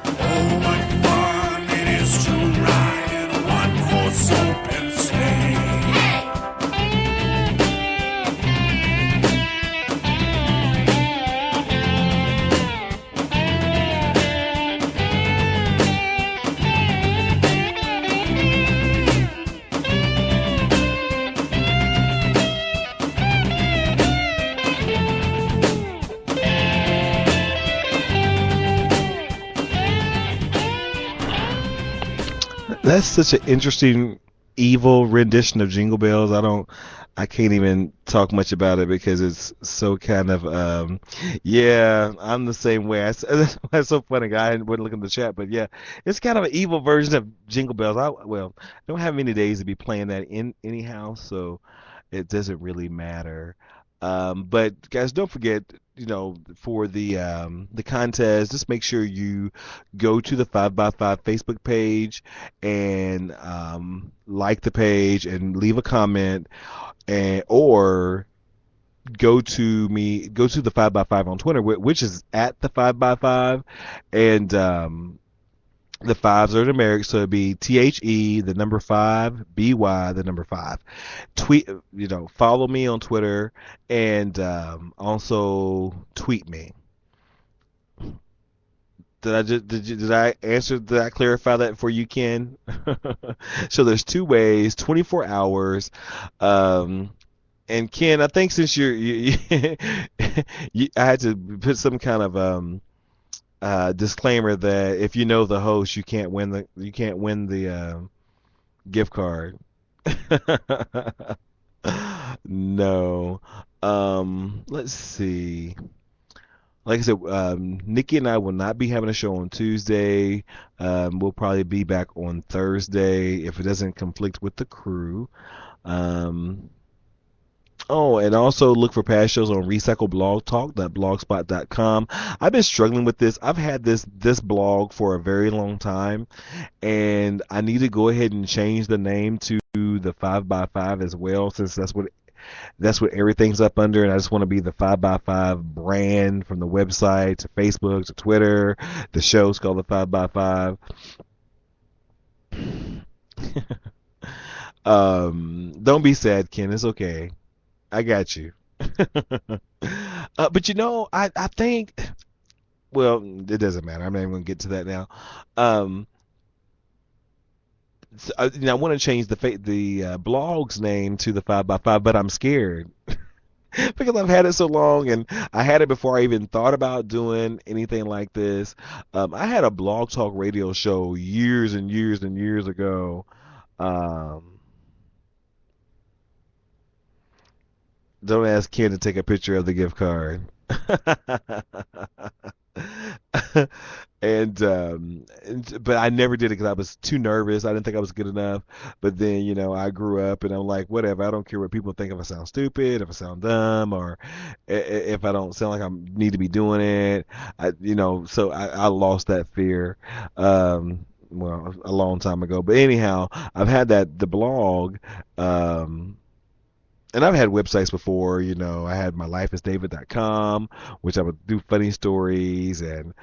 Oh, what fun it is to ride in a one-horse open sleigh. That's such an interesting, evil rendition of Jingle Bells. I can't even talk much about it because it's so kind of, yeah, I'm the same way. That's so funny. I wouldn't look in the chat, but yeah, it's kind of an evil version of Jingle Bells. I don't have many days to be playing that in anyhow, so it doesn't really matter. But guys, don't forget, for the contest, just make sure you go to the 5x5 Facebook page and like the page and leave a comment, or go to the 5x5 on Twitter, which is at the 5x5, and the fives are numeric, so it'd be THE, the number 5, BY, the number 5. Tweet, follow me on Twitter, and also tweet me. Did I clarify that for you, Ken? So there's two ways, 24 hours. And Ken, I think since I had to put some kind of disclaimer that if you know the host, you can't win the gift card. No. Let's see. Like I said, Nikki and I will not be having a show on Tuesday. We'll probably be back on Thursday if it doesn't conflict with the crew. Oh, and also look for past shows on recycleblogtalk.blogspot.com. I've been struggling with this. I've had this blog for a very long time, and I need to go ahead and change the name to the 5x5 as well, since that's what everything's up under, and I just want to be the 5x5 brand, from the website to Facebook to Twitter. The show's called the 5x5. Don't be sad, Ken. It's okay. I got you. But I think, well, it doesn't matter. I'm not even going to get to that now. I want to change the blog's name to the 5x5, but I'm scared because I've had it so long, and I had it before I even thought about doing anything like this. I had a blog talk radio show years and years and years ago. Don't ask Ken to take a picture of the gift card. But I never did it because I was too nervous. I didn't think I was good enough. But then, I grew up, and I'm like, whatever. I don't care what people think. If I sound stupid, if I sound dumb, or if I don't sound like I need to be doing it. So I lost that fear. Well, a long time ago. But anyhow, I've had the blog. And I've had websites before, I had mylifeisdavid.com, which I would do funny stories and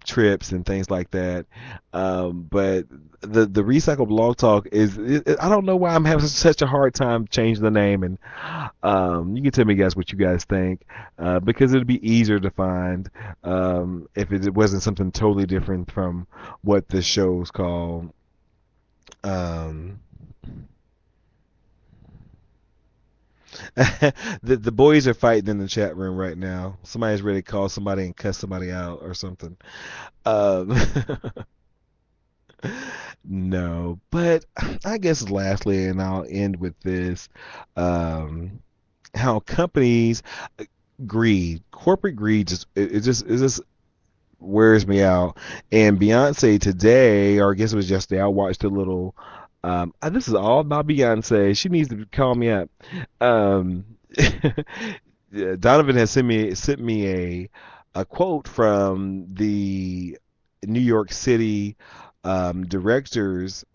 trips and things like that. But the Recycle Blog Talk I don't know why I'm having such a hard time changing the name. And you can tell me, guys, what you guys think, because it'd be easier to find if it wasn't something totally different from what this show's called. The boys are fighting in the chat room right now. Somebody's ready to call somebody and cuss somebody out or something. Um, no, but I guess lastly, and I'll end with this, how companies corporate greed, it just wears me out. And Beyonce today, or I guess it was yesterday, I watched a little This is all about Beyonce. She needs to call me up. Um, yeah, Donovan has sent me a quote from the New York City directors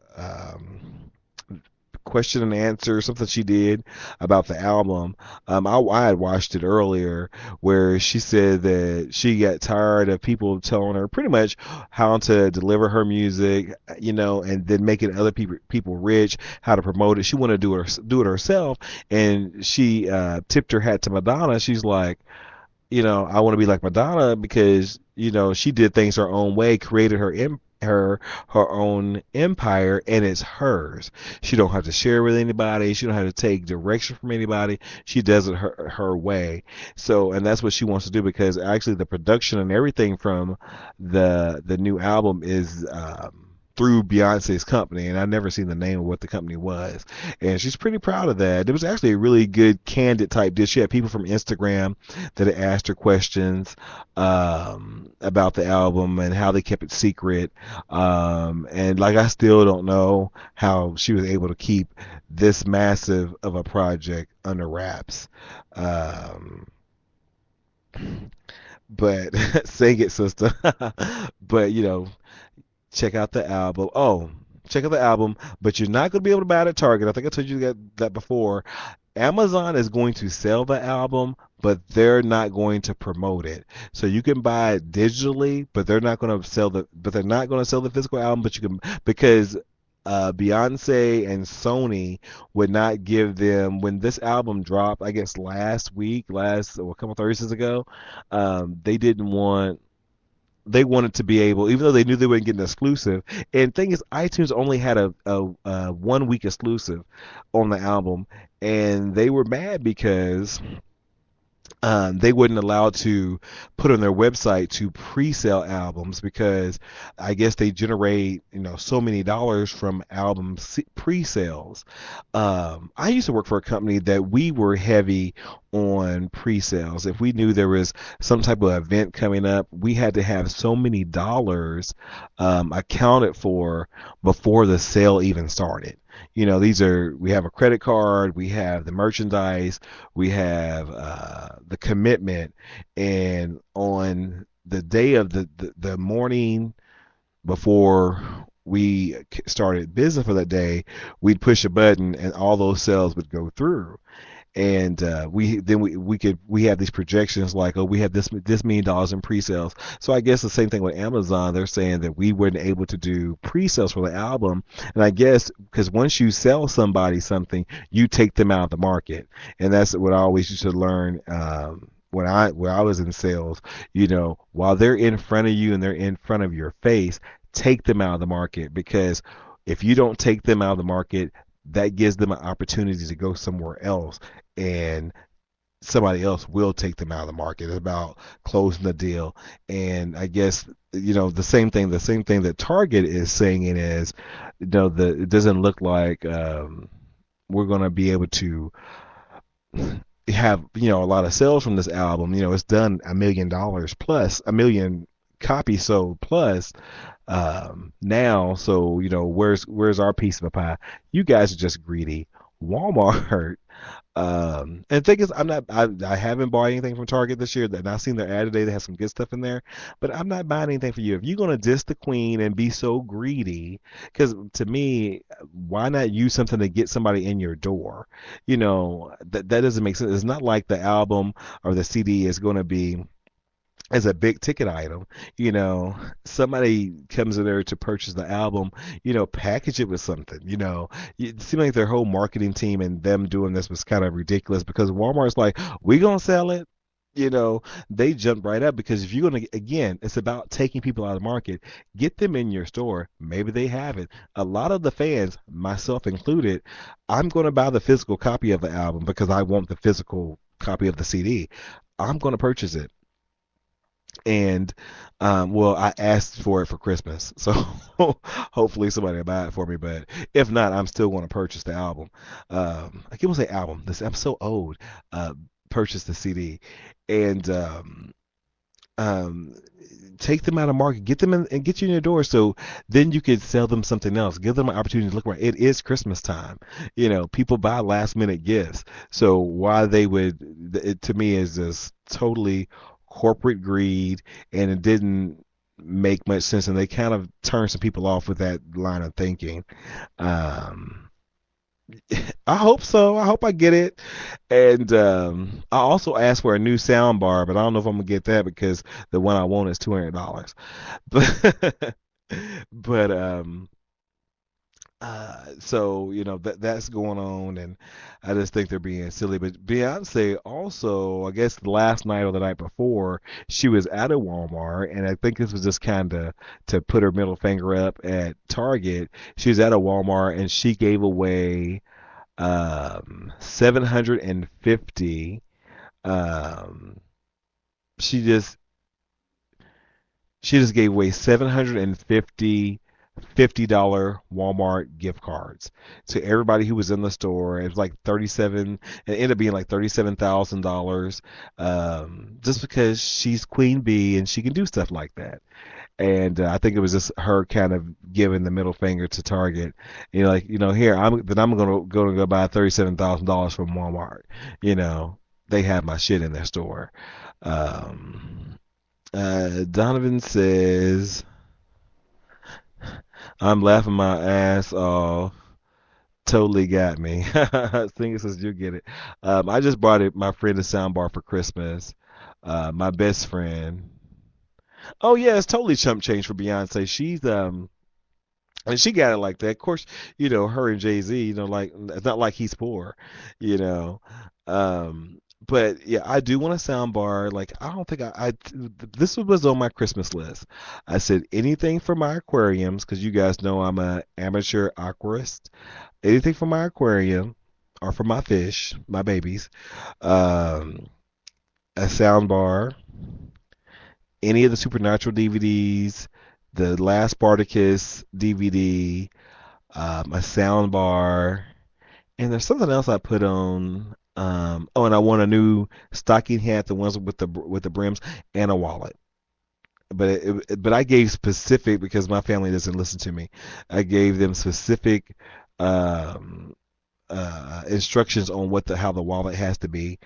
question and answer, something she did about the album. I had watched it earlier where she said that she got tired of people telling her pretty much how to deliver her music, and then making other people rich, how to promote it. She wanted to do it herself, and she tipped her hat to Madonna. She's like, I want to be like Madonna because she did things her own way, created her own empire, and it's hers. She don't have to share with anybody. She don't have to take direction from anybody. She does it her way. So, and that's what she wants to do because actually the production and everything from the new album is through Beyonce's company, and I've never seen the name of what the company was. And she's pretty proud of that. It was actually a really good, candid type dish. She had people from Instagram that had asked her questions about the album and how they kept it secret. And like, I still don't know how she was able to keep this massive of a project under wraps. Um, but sing it, sister. But check out the album. Oh, check out the album, but you're not going to be able to buy it at Target. I think I told you that before. Amazon is going to sell the album, but they're not going to promote it. So you can buy it digitally, but they're not going to sell the physical album. But you can, because Beyonce and Sony would not give them, when this album dropped, I guess last or a couple Thursdays ago, they didn't want they wanted to be able, even though they knew they weren't getting exclusive. And thing is, iTunes only had a 1 week exclusive on the album, and they were mad because they wouldn't allow to put on their website to pre-sell albums because I guess they generate so many dollars from album pre-sales. I used to work for a company that we were heavy on pre-sales. If we knew there was some type of event coming up, we had to have so many dollars accounted for before the sale even started. We have a credit card, we have the merchandise, we have the commitment, and on the day of the morning before we started business for that day, we'd push a button and all those sales would go through. And we have these projections like, oh, we have this many dollars in pre-sales. So I guess the same thing with Amazon. They're saying that we weren't able to do pre-sales for the album, and I guess because once you sell somebody something, you take them out of the market, and that's what I always used to learn. When I was in sales, while they're in front of you and they're in front of your face, take them out of the market, because if you don't take them out of the market, that gives them an opportunity to go somewhere else, and somebody else will take them out of the market. It's about closing the deal. And I guess the same thing that Target is saying is, it doesn't look like we're going to be able to have a lot of sales from this album. It's done $1 million plus, 1 million copies sold plus now. So where's our piece of the pie? You guys are just greedy. Walmart. And the thing is, I haven't bought anything from Target this year. And I've seen their ad today. They have some good stuff in there, but I'm not buying anything for you. If you're gonna diss the queen and be so greedy, because to me, why not use something to get somebody in your door? That doesn't make sense. It's not like the album or the CD is going to be as a big ticket item. Somebody comes in there to purchase the album, package it with something. It seemed like their whole marketing team and them doing this was kind of ridiculous, because Walmart's like, we gonna sell it. They jumped right up, because if you're gonna, again, it's about taking people out of the market. Get them in your store. Maybe they have it. A lot of the fans, myself included, I'm gonna buy the physical copy of the album because I want the physical copy of the CD. I'm gonna purchase it. And I asked for it for Christmas, so hopefully somebody will buy it for me. But if not, I'm still going to purchase the album. I can't say album. I'm so old. Purchase the CD, and um, take them out of market, get them in and get you in your door, so then you could sell them something else, give them an opportunity to look around. It is Christmas time, people buy last minute gifts, so why they would, it to me is just totally corporate greed, and it didn't make much sense, and they kind of turned some people off with that line of thinking. um I hope so. I hope I get it. And I also asked for a new sound bar, but I don't know if I'm gonna get that because the one I want is $200. But but so that's going on, and I just think they're being silly. But Beyonce also, I guess last night or the night before, she was at a Walmart, and I think this was just kind of to put her middle finger up at Target. She was at a Walmart and she gave away 750. Um, she just she just gave away 750 $50 Walmart gift cards to everybody who was in the store. It was like 37, it ended up being like $37,000, just because she's Queen Bee and she can do stuff like that. And I think it was just her kind of giving the middle finger to Target. Here I'm gonna go buy $37,000 from Walmart. They have my shit in their store. Donovan says, I'm laughing my ass off. Totally got me. Singer says you get it. I just brought my friend a soundbar for Christmas. My best friend. Oh yeah, it's totally chump change for Beyonce. She's and she got it like that. Of course, her and Jay-Z, like it's not like he's poor, you know. But yeah, I do want a sound bar. Like I don't think this was on my Christmas list. I said anything for my aquariums because you guys know I'm a amateur aquarist. Anything for my aquarium or for my fish, my babies. A sound bar, any of the Supernatural DVDs, the last Spartacus DVD, a sound bar, and there's something else I put on. And I want a new stocking hat, the ones with the brims, and a wallet. But I gave specific because my family doesn't listen to me. I gave them specific um, instructions on how the wallet has to be,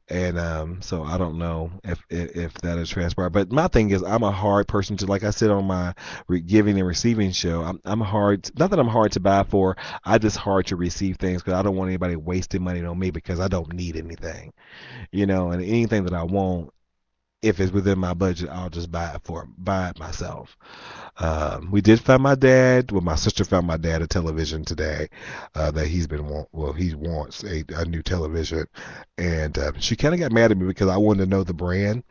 and so I don't know if that is transpired. But my thing is, I'm a hard person to, like I said on my giving and receiving show. I'm hard. Not that I'm hard to buy for. I just hard to receive things because I don't want anybody wasting money on me because I don't need anything, and anything that I want. If it's within my budget, I'll just buy it myself. We did find my dad. Well, my sister found my dad a television today that he wants a new television, and she kind of got mad at me because I wanted to know the brand.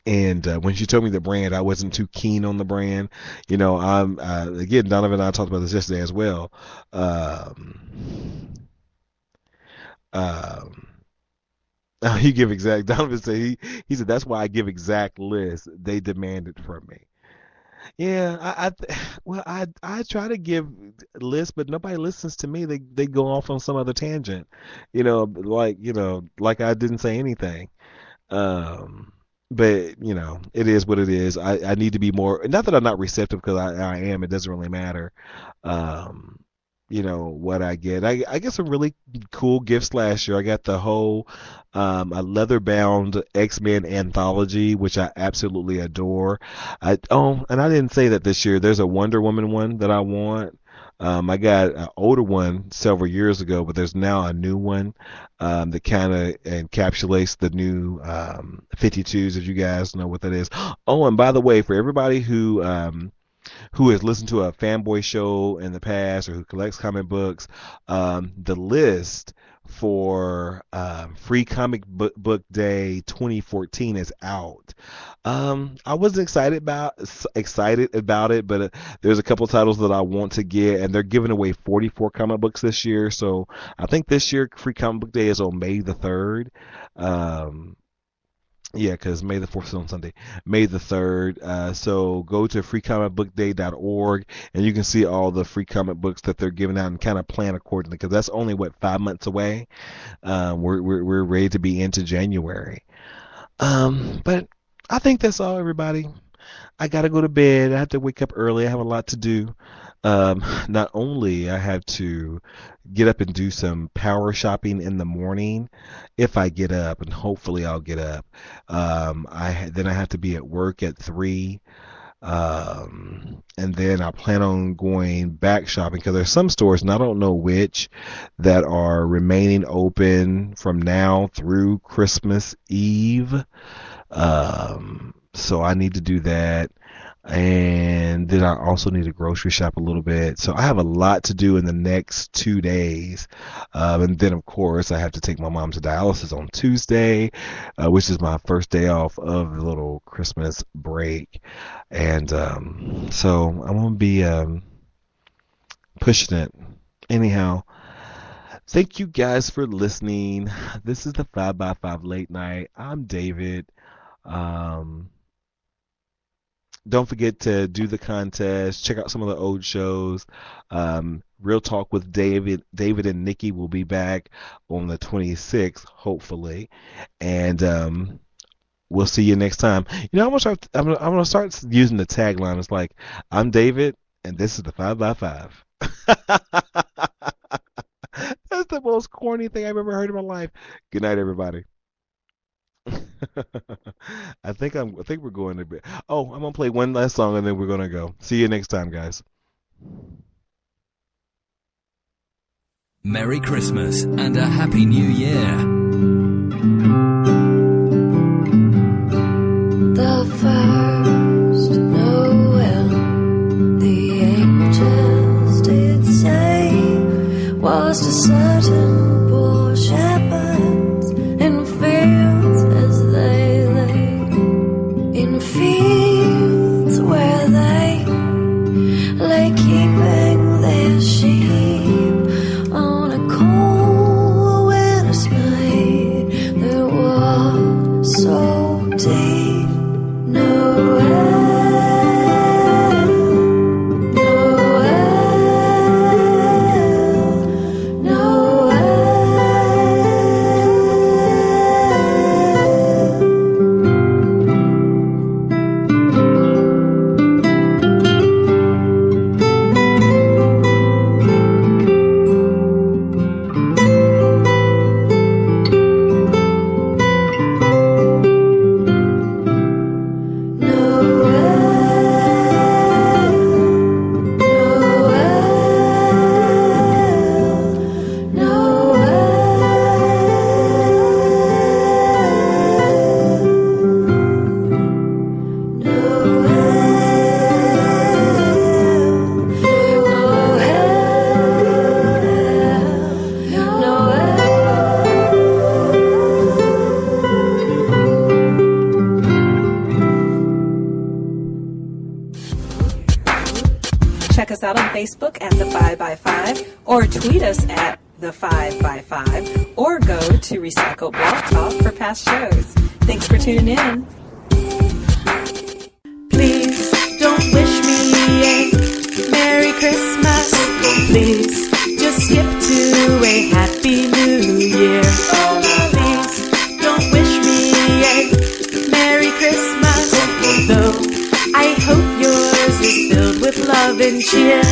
And when she told me the brand, I wasn't too keen on the brand. I'm again, Donovan and I talked about this yesterday as well. Um, you give exact. Donovan said he said that's why I give exact lists. They demand it from me. Yeah, well, I try to give lists, but nobody listens to me. They go off on some other tangent, like I didn't say anything. Um, but it is what it is. I need to be more. Not that I'm not receptive because I am. It doesn't really matter. Um, what I get. I get some really cool gifts last year. I got the whole a leather bound X-Men anthology, which I absolutely adore. And I didn't say that this year. There's a Wonder Woman one that I want. I got an older one several years ago, but there's now a new one that kind of encapsulates the new 52s, if you guys know what that is. Oh, and by the way, for everybody who has listened to a fanboy show in the past or who collects comic books, the list for Free Comic Book Day 2014 is out. I wasn't excited about it, but there's a couple titles that I want to get, and they're giving away 44 comic books this year. So I think this year Free Comic Book Day is on May the 3rd. Yeah, because May the 4th is on Sunday. May the 3rd. So go to freecomicbookday.org and you can see all the free comic books that they're giving out and kind of plan accordingly because that's only, 5 months away. We're ready to be into January. But I think that's all, everybody. I gotta go to bed. I have to wake up early. I have a lot to do. Not only I have to get up and do some power shopping in the morning if I get up, and hopefully I'll get up. Then I have to be at work at 3. And then I plan on going back shopping because there's some stores, and I don't know which, that are remaining open from now through Christmas Eve. So I need to do that. And then I also need to grocery shop a little bit. So I have a lot to do in the next 2 days. And then, of course, I have to take my mom to dialysis on Tuesday, which is my first day off of the little Christmas break. And so I'm going to be pushing it. Anyhow, thank you guys for listening. This is the 5x5 Late Night. I'm David. Don't forget to do the contest. Check out some of the old shows. Real Talk with David and Nikki will be back on the 26th, hopefully. And we'll see you next time. You know, I'm gonna start using the tagline. It's like, I'm David, and this is the 5x5. That's the most corny thing I've ever heard in my life. Good night, everybody. I think we're going to bed. Oh, I'm gonna play one last song and then we're gonna go. See you next time, guys. Merry Christmas and a Happy New Year. The first Noel, the angels did say, was to certain poor shepherds in fields as they lay, in fields where they lay keeping their sheep on a cold winter's night that was so deep. Check us out on Facebook at The 5x5, or tweet us at The 5x5, or go to Recycle Blog Talk for past shows. Thanks for tuning in. Please don't wish me a Merry Christmas. Please just skip to a Happy New Year. Please don't wish me a Merry Christmas, though I hope yours is filled with love and cheer.